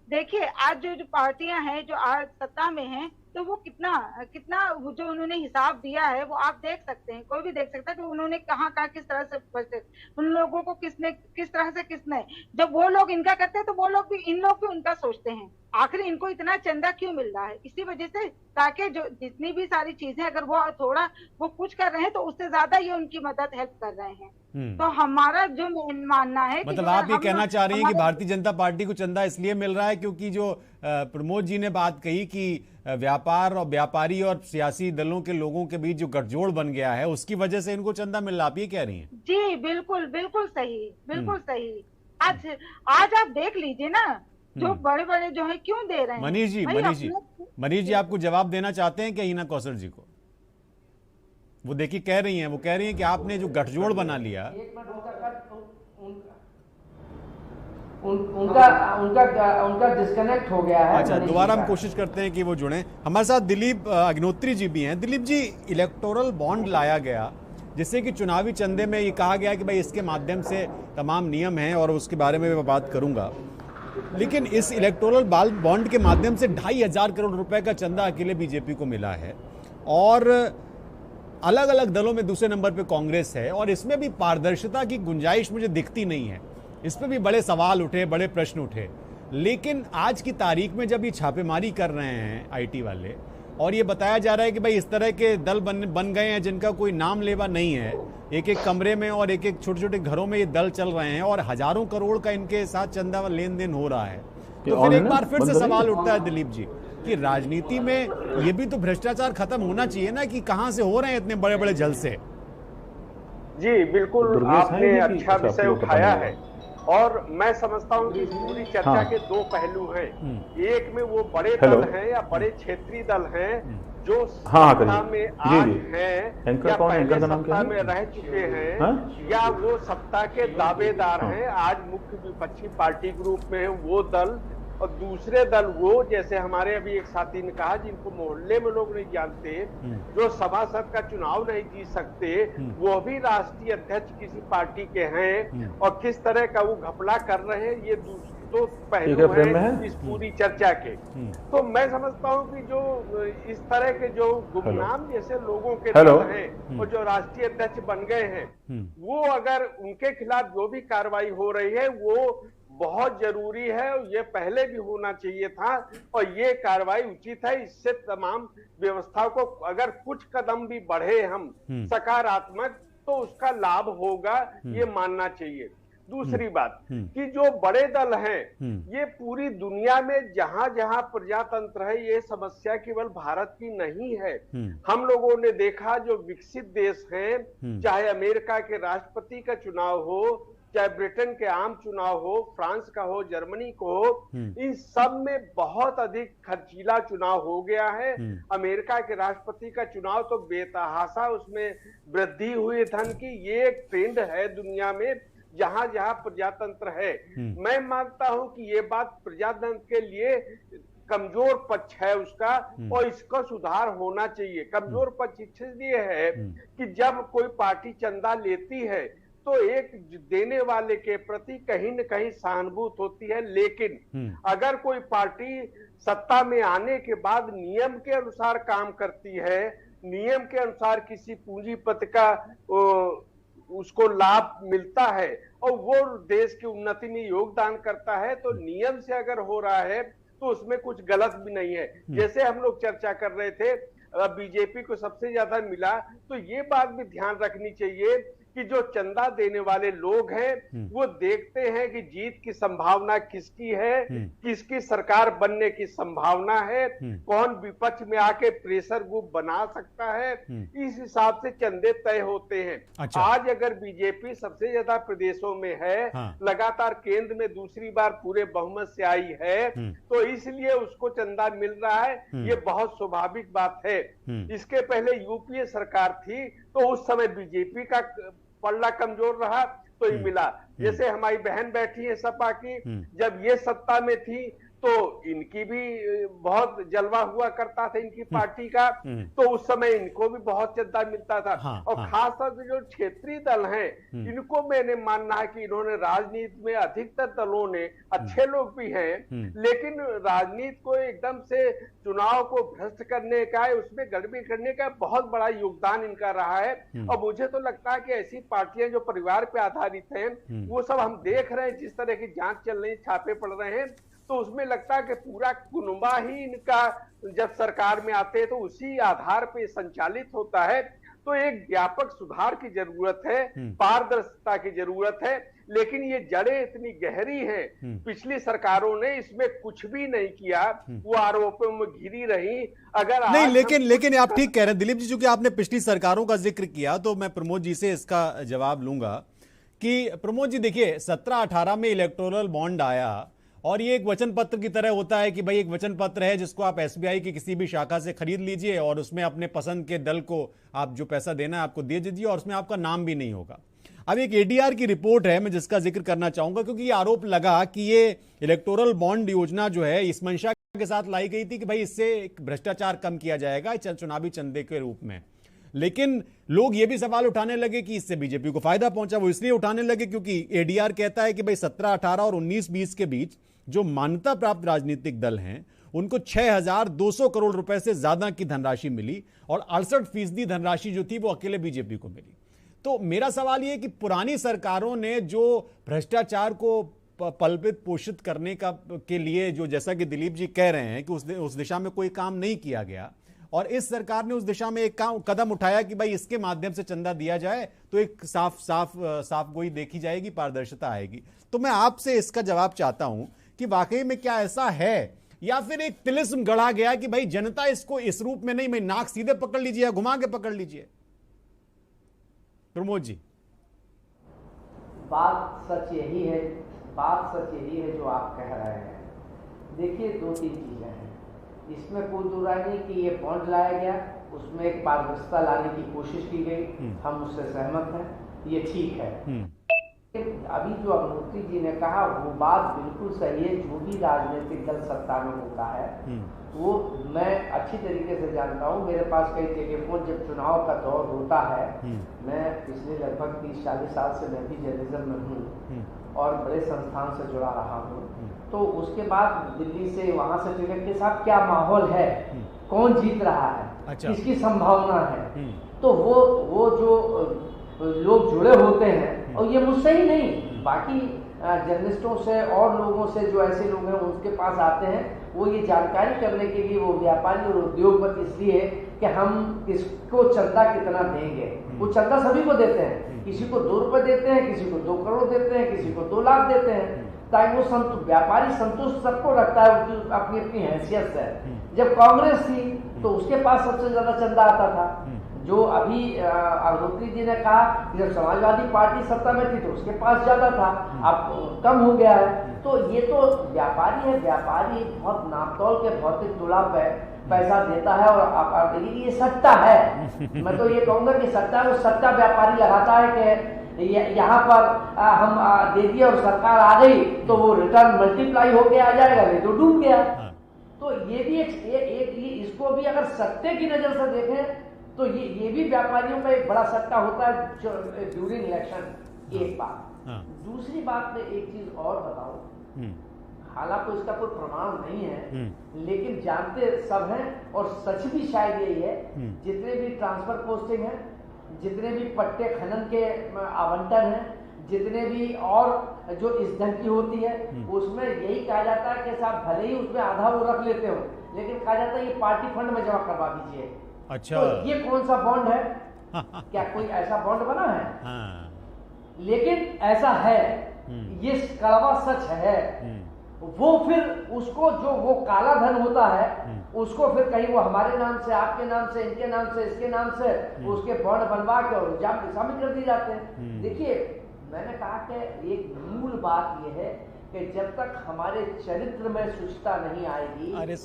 Speaker 10: देखिए। आज जो पार्टियां हैं जो आज सत्ता में हैं, तो वो कितना जो उन्होंने हिसाब दिया है वो आप देख सकते हैं, कोई भी देख सकता है कि उन्होंने कहाँ किस तरह से बचे, उन लोगों को किस तरह से किसने, जब वो लोग इनका करते हैं तो वो लोग भी इन लोग भी उनका सोचते हैं। आखिर इनको इतना चंदा क्यों मिल रहा है? इसी वजह से, ताकि जो जितनी भी सारी चीजें अगर वो कुछ कर रहे हैं तो उससे ज्यादा ये उनकी मदद हेल्प कर रहे हैं। तो हमारा जो मानना है,
Speaker 1: मतलब आप ये कहना चाह रही हैं कि भारतीय जनता पार्टी को चंदा इसलिए मिल रहा है क्योंकि जो प्रमोद जी ने बात कही कि व्यापार और व्यापारी और सियासी दलों के लोगों के बीच जो गठजोड़ बन गया है उसकी वजह से इनको चंदा मिल रहा, आप ये कह रही हैं?
Speaker 10: जी बिल्कुल सही, बिल्कुल सही। आज आप देख लीजिए ना, जो बड़े बड़े जो है क्यों दे रहे हैं।
Speaker 1: मनीष जी आपको जवाब देना चाहते हैं क्या हिना कौसर जी को? वो देखिए कह रही हैं कि आपने जो गठजोड़ बना लिया,
Speaker 2: उनका डिस्कनेक्ट हो गया है।
Speaker 1: अच्छा, दोबारा हम कोशिश करते हैं कि वो जुड़े। हमारे साथ दिलीप अग्निहोत्री जी भी हैं। दिलीप जी, इलेक्टोरल बॉन्ड लाया गया, जिससे कि चुनावी चंदे में ये कहा गया कि भाई इसके माध्यम से तमाम नियम हैं और उसके बारे में मैं बात करूंगा, लेकिन इस इलेक्टोरल बॉन्ड के माध्यम से 2,500 करोड़ रुपए का चंदा अकेले बीजेपी को मिला है और अलग अलग दलों में दूसरे नंबर पे कांग्रेस है और इसमें भी पारदर्शिता की गुंजाइश मुझे दिखती नहीं है। इस पे भी बड़े सवाल उठे, बड़े प्रश्न उठे, लेकिन आज की तारीख में जब ये छापेमारी कर रहे हैं आईटी वाले और ये बताया जा रहा है कि भाई इस तरह के दल बन गए हैं जिनका कोई नाम लेवा नहीं है, एक एक कमरे में और एक एक छोटे छोटे घरों में ये दल चल रहे हैं और हजारों करोड़ का इनके साथ चंदा लेन देन हो रहा है, तो फिर एक बार फिर से सवाल उठता है दिलीप जी कि राजनीति में ये भी तो भ्रष्टाचार खत्म होना चाहिए ना, कि कहाँ से हो रहे हैं इतने बड़े बड़े जलसे।
Speaker 11: जी बिल्कुल, आपने अच्छा विषय उठाया है और मैं समझता हूँ कि पूरी चर्चा के दो पहलू हैं। एक में वो बड़े दल हैं या बड़े क्षेत्रीय दल हैं जो सत्ता में आज हैं या पहले सत्ता में रह चुके हैं या वो सत्ता के दावेदार हैं, आज मुख्य विपक्षी पार्टी के रूप में है वो दल, और दूसरे दल वो जैसे हमारे अभी एक साथी ने कहा जिनको मोहल्ले में लोग नहीं जानते, जो सभासद का चुनाव नहीं जीत सकते, वो भी राष्ट्रीय अध्यक्ष किसी पार्टी के हैं और किस तरह का वो घपला कर रहे हैं, ये दो पहलू हैं इस पूरी चर्चा के। तो मैं समझता हूँ कि जो इस तरह के जो गुमनाम जैसे लोगों के दल हैं और जो राष्ट्रीय अध्यक्ष बन गए हैं, वो अगर उनके खिलाफ जो भी कार्रवाई हो रही है वो बहुत जरूरी है, ये पहले भी होना चाहिए था और ये कार्रवाई उचित है। इससे तमाम व्यवस्थाओं को अगर कुछ कदम भी बढ़े हम सकारात्मक तो उसका लाभ होगा, ये मानना चाहिए। दूसरी बात कि जो बड़े दल हैं ये पूरी दुनिया में जहां जहां प्रजातंत्र है, ये समस्या केवल भारत की नहीं है। हम लोगों ने देखा जो विकसित देश हैं, चाहे अमेरिका के राष्ट्रपति का चुनाव हो, चाहे ब्रिटेन के आम चुनाव हो, फ्रांस का हो, जर्मनी को हो, इन सब में बहुत अधिक खर्चीला चुनाव हो गया है। अमेरिका के राष्ट्रपति का चुनाव तो बेतहाशा उसमें वृद्धि हुई धन की, ये एक ट्रेंड है दुनिया में जहां जहां प्रजातंत्र है। मैं मानता हूं कि ये बात प्रजातंत्र के लिए कमजोर पक्ष है उसका और इसका सुधार होना चाहिए। कमजोर पक्ष इसलिए है कि जब कोई पार्टी चंदा लेती है तो एक देने वाले के प्रति कहीं न कहीं सहानुभूति होती है, लेकिन अगर कोई पार्टी सत्ता में आने के बाद नियम के अनुसार काम करती है, नियम के अनुसार किसी पूंजीपति का उसको लाभ मिलता है और वो देश की उन्नति में योगदान करता है, तो नियम से अगर हो रहा है तो उसमें कुछ गलत भी नहीं है। जैसे हम लोग चर्चा कर रहे थे बीजेपी को सबसे ज्यादा मिला, तो ये बात भी ध्यान रखनी चाहिए कि जो चंदा देने वाले लोग हैं वो देखते हैं कि जीत की संभावना किसकी है, किसकी सरकार बनने की संभावना है, कौन विपक्ष में आके प्रेशर ग्रुप बना सकता है, इस हिसाब से चंदे तय होते हैं। अच्छा। आज अगर बीजेपी सबसे ज्यादा प्रदेशों में है, लगातार केंद्र में दूसरी बार पूरे बहुमत से आई है, तो इसलिए उसको चंदा मिल रहा है, ये बहुत स्वाभाविक बात है। इसके पहले यूपीए सरकार थी तो उस समय बीजेपी का पल्ला कमजोर रहा तो ही मिला। जैसे हमारी बहन बैठी है सपा की, जब ये सत्ता में थी तो इनकी भी बहुत जलवा हुआ करता था इनकी पार्टी का, तो उस समय इनको भी बहुत चंदा मिलता था। और खासतौर से जो क्षेत्रीय दल हैं इनको मैंने मानना है कि इन्होंने राजनीति में अधिकतर दलों ने, अच्छे लोग भी हैं, लेकिन राजनीति को एकदम से चुनाव को भ्रष्ट करने का, उसमें गड़बड़ी करने का बहुत बड़ा योगदान इनका रहा है। और मुझे तो लगता है कि ऐसी पार्टियां जो परिवार पे आधारित हैं वो सब हम देख रहे हैं, जिस तरह की जांच चल रही, छापे पड़ रहे हैं, तो उसमें लगता है कि पूरा कुनबा ही इनका जब सरकार में आते हैं तो उसी आधार पे संचालित होता है। तो एक व्यापक सुधार की जरूरत है, पारदर्शिता की जरूरत है, लेकिन ये जड़ें इतनी गहरी हैं, पिछली सरकारों ने इसमें कुछ भी नहीं किया, वो आरोपों में घिरी रही। अगर
Speaker 1: नहीं, लेकिन आप ठीक कह रहे हैं दिलीप जी, चूंकि आपने पिछली सरकारों का जिक्र किया तो मैं प्रमोद जी से इसका जवाब लूंगा कि प्रमोद जी देखिए 17-18 में इलेक्टोरल बॉन्ड आया और ये एक वचन पत्र की तरह होता है कि भाई एक वचन पत्र है जिसको आप एसबीआई की किसी भी शाखा से खरीद लीजिए और उसमें अपने पसंद के दल को आप जो पैसा देना है आपको दे दीजिए और उसमें आपका नाम भी नहीं होगा। अब एक एडीआर की रिपोर्ट है, मैं जिसका जिक्र करना चाहूंगा क्योंकि ये आरोप लगा कि ये इलेक्टोरल बॉन्ड योजना जो है इस मंशा के साथ लाई गई थी कि भाई इससे एक भ्रष्टाचार कम किया जाएगा चुनावी चंदे के रूप में। लेकिन लोग ये भी सवाल उठाने लगे कि इससे बीजेपी को फायदा पहुंचा। वो इसलिए उठाने लगे क्योंकि एडीआर कहता है कि भाई 17, 18 और 19-20 के बीच जो मान्यता प्राप्त राजनीतिक दल हैं उनको 6,200 करोड़ रुपए से ज्यादा की धनराशि मिली और 68% धनराशि जो थी वो अकेले बीजेपी को मिली। तो मेरा सवाल यह है कि पुरानी सरकारों ने जो भ्रष्टाचार को पल्पित पोषित करने का के लिए जो, जैसा कि दिलीप जी कह रहे हैं कि उस दिशा में कोई काम नहीं किया गया, और इस सरकार ने उस दिशा में एक कदम उठाया कि भाई इसके माध्यम से चंदा दिया जाए तो एक साफ गोई देखी जाएगी, पारदर्शिता आएगी। तो मैं आपसे इसका जवाब चाहता हूं कि वाकई में क्या ऐसा है या फिर एक तिलिस्म गढ़ा गया कि भाई जनता इसको इस रूप में नहीं, मैं नाक सीधे पकड़ लीजिए या घुमा के पकड़ लीजिए। प्रमोद जी,
Speaker 2: बात सच यही है जो आप कह रहे हैं। देखिए, 2-3 चीजें हैं इसमें, कोई दो राय नहीं कि ये बॉन्ड लाया गया, उसमें एक पारदर्शिता लाने की कोशिश की गई, हम उससे सहमत हैं, ये ठीक है। अभी जो अग्निहोत्री जी ने कहा वो बात बिल्कुल सही है। जो भी राजनीतिक दल सत्ता में होता है वो मैं अच्छी तरीके से जानता हूँ। मेरे पास कई टेलीफोन जब चुनाव का दौर होता है, मैं पिछले लगभग 30-40 साल से मैं भी जर्नलिज्म में हूँ और बड़े संस्थान से जुड़ा रहा हूँ, तो उसके बाद दिल्ली से वहां से टिकट के साथ क्या माहौल है, कौन जीत रहा है, किसकी संभावना है, तो वो जो लोग जुड़े होते हैं, और ये मुझसे ही नहीं बाकी जर्नलिस्टों से और लोगों से जो ऐसे लोग हैं उनके पास आते हैं, वो ये जानकारी करने के लिए, वो व्यापारी और उद्योगपति इसलिए कि हम किसको चंदा कितना देंगे। वो चंदा सभी को देते हैं, किसी को 2 रुपए देते हैं, किसी को 2 करोड़ देते हैं, किसी को 2 लाख देते हैं, ताकि वो व्यापारी संतुष्ट सबको रखता है उसकी अपनी अपनी हैसियत से। जब कांग्रेस थी तो उसके पास सबसे ज्यादा चंदा आता था। जो अभी अग्निहोत्री जी ने कहा कि जब समाजवादी पार्टी सत्ता में थी तो उसके पास ज्यादा था, अब कम हो गया है। तो ये तो व्यापारी है, व्यापारी बहुत नापतोल के भौतिक तुला पे पैसा देता है और देखिए ये सट्टा है। मैं तो ये कहूंगा कि सट्टा वो सट्टा व्यापारी लगाता है कि यहाँ पर हम दे दिए और सरकार आ गई तो वो रिटर्न मल्टीप्लाई होके आ जाएगा, नहीं तो डूब गया। तो ये भी एक इसको भी अगर सट्टे की नजर से देखें तो ये भी व्यापारियों का एक बड़ा सट्टा होता है ड्यूरिंग इलेक्शन। एक बात। दूसरी बात में एक चीज और बताऊं, हालांकि इसका कोई प्रमाण नहीं है, लेकिन जानते सब हैं और सच भी शायद यही है, जितने भी ट्रांसफर पोस्टिंग है, जितने भी पट्टे खनन के आवंटन है, जितने भी और जो इस ढंग की होती है, उसमें यही कहा जाता है कि साहब भले ही उसमें आधा वो रख लेते हो, लेकिन कहा जाता है ये पार्टी फंड में जमा करवा दीजिए।
Speaker 1: अच्छा,
Speaker 2: तो ये कौन सा बॉन्ड है? क्या कोई ऐसा बॉन्ड बना है? लेकिन ऐसा है, ये कड़वा सच है। वो फिर उसको जो वो काला धन होता है उसको फिर कहीं वो हमारे नाम से, आपके नाम से, इनके नाम से, इसके नाम से उसके बॉन्ड बनवा के और शामिल कर दिए जाते हैं। देखिए, मैंने कहा कि एक मूल बात यह है कि जब तक हमारे चरित्र में शुचिता नहीं आएगी,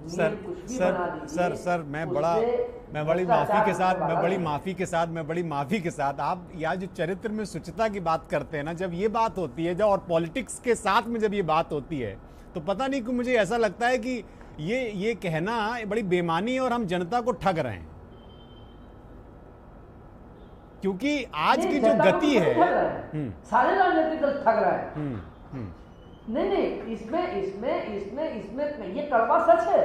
Speaker 1: सर मैं बड़ी माफी के साथ आप यहाँ जो चरित्र में शुचिता की बात करते हैं ना, जब ये बात होती है, जब और पॉलिटिक्स के साथ में जब ये बात होती है, तो पता नहीं कि मुझे ऐसा लगता है कि ये कहना बड़ी बेईमानी है और हम जनता को ठग रहे हैं, क्योंकि आज की जो गति है,
Speaker 2: सारे राजनीतिक दल ठग रहे हैं। नहीं, इसमें ये कड़वा सच है,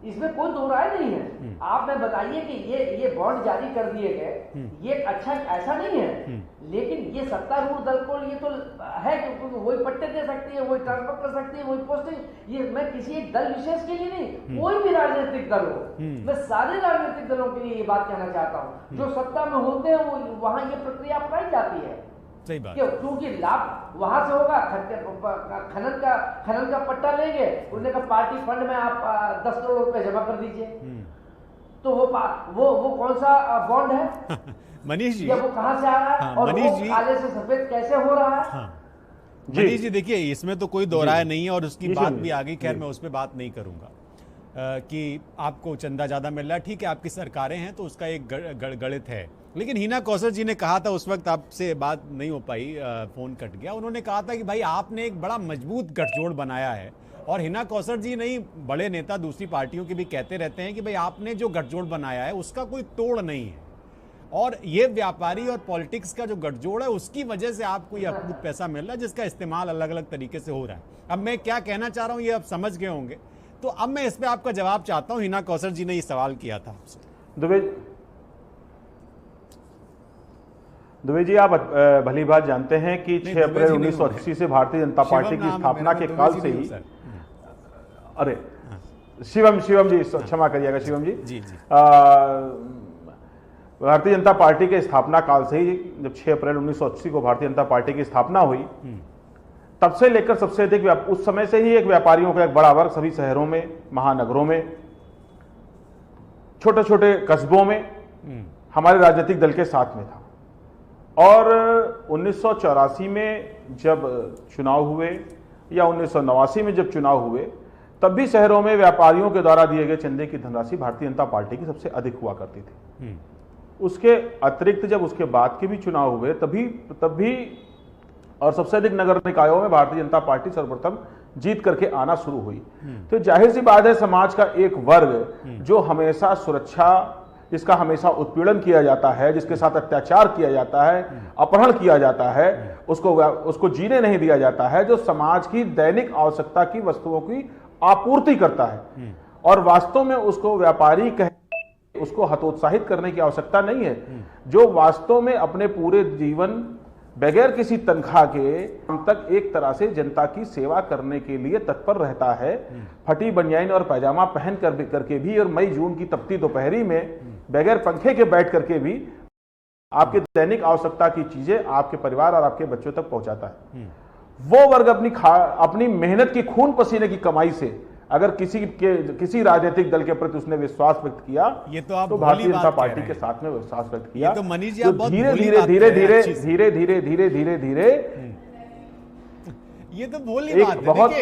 Speaker 2: इसमें कोई दो राय नहीं है। आप मैं बताइए कि ये बॉन्ड जारी कर दिए गए, ये अच्छा ऐसा नहीं है, लेकिन ये सत्तारूढ़ दल को ये तो है क्योंकि वही पट्टे दे सकती है, वही ट्रांसफर कर सकती है, वही पोस्टिंग। ये मैं किसी एक दल विशेष के लिए नहीं, कोई भी राजनीतिक दल हो, मैं सारे राजनीतिक दलों के लिए ये बात कहना चाहता हूँ, जो सत्ता में होते हैं वो वहां ये प्रक्रिया अपनाई जाती है।
Speaker 1: सही बात।
Speaker 2: क्योंकि लाभ वहां से होगा, खनन का पट्टा लेंगे, उन्होंने कहा पार्टी फंड में आप 10 करोड़ रुपए जमा कर दीजिए, तो वो कौन सा बॉन्ड है?
Speaker 1: मनीष जी,
Speaker 2: वो कहां से आ रहा है? और
Speaker 1: मनीष जी,
Speaker 2: काले से सफेद कैसे हो रहा है?
Speaker 1: मनीष जी देखिए, इसमें तो कोई दोहराया नहीं है और उसकी बात भी आ गई, खैर मैं उस पर बात नहीं करूंगा कि आपको चंदा ज्यादा मिल रहा है, ठीक है, आपकी सरकारें हैं तो उसका एक गणित है। लेकिन हिना कौशल जी ने कहा था, उस वक्त आपसे बात नहीं हो पाई, फोन कट गया, उन्होंने कहा था कि भाई आपने एक बड़ा मजबूत गठजोड़ बनाया है, और हिना कौसर जी नहीं, बड़े नेता दूसरी पार्टियों के भी कहते रहते हैं कि भाई आपने जो गठजोड़ बनाया है उसका कोई तोड़ नहीं है, और ये व्यापारी और पॉलिटिक्स का जो गठजोड़ है उसकी वजह से आपको ये अद्भुत पैसा मिल रहा है जिसका इस्तेमाल अलग अलग तरीके से हो रहा है। अब मैं क्या कहना चाह रहा हूं ये आप समझ गए होंगे, तो अब मैं इस पे आपका जवाब चाहता हूं। हिना कौसर जी ने ये सवाल किया था आपसे।
Speaker 3: दुबे जी, आप भली बात जानते हैं कि 6 अप्रैल 1980 से भारतीय जनता पार्टी की स्थापना के काल से ही, अरे शिवम जी क्षमा करिएगा, शिवम जी, भारतीय जनता पार्टी के स्थापना काल से ही, जब 6 अप्रैल 1980 को भारतीय जनता पार्टी की स्थापना हुई, तब से लेकर सबसे अधिक उस समय से ही एक व्यापारियों का एक बड़ा वर्ग सभी शहरों में, महानगरों में, छोटे छोटे कस्बों में हमारे राजनीतिक दल के साथ में था। और 1984 में जब चुनाव हुए या 1989 में जब चुनाव हुए, तब भी शहरों में व्यापारियों के द्वारा दिए गए चंदे की धनराशि भारतीय जनता पार्टी की सबसे अधिक हुआ करती थी। उसके अतिरिक्त जब उसके बाद के भी चुनाव हुए तब भी और सबसे अधिक नगर निकायों में भारतीय जनता पार्टी सर्वप्रथम जीत करके आना शुरू हुई। तो जाहिर सी बात है, समाज का एक वर्ग जो हमेशा सुरक्षा, जिसका हमेशा उत्पीड़न किया जाता है, जिसके साथ अत्याचार किया जाता है, अपहरण किया जाता है, उसको जीने नहीं दिया जाता है, जो समाज की दैनिक आवश्यकता की वस्तुओं की आपूर्ति करता है, और वास्तव में उसको व्यापारी उसको हतोत्साहित करने की आवश्यकता नहीं है। जो वास्तव में अपने पूरे जीवन बगैर किसी तनख्वाह के हम तक एक तरह से जनता की सेवा करने के लिए तत्पर रहता है, फटी बनियान और पैजामा पहन करके भी, और मई जून की तपती दोपहरी में बगैर पंखे के बैठ करके भी आपके दैनिक आवश्यकता की चीजें आपके परिवार और आपके बच्चों तक पहुंचाता है। वो वर्ग अपनी मेहनत की, खून पसीने की कमाई से अगर किसी राजनीतिक दल के प्रति उसने विश्वास व्यक्त किया, ये तो भारतीय जनता पार्टी के साथ में विश्वास व्यक्त किया।
Speaker 1: तो मनीष जी, आप बहुत
Speaker 3: धीरे
Speaker 1: ये तो बोली
Speaker 3: एक
Speaker 1: बात है,
Speaker 3: बहुत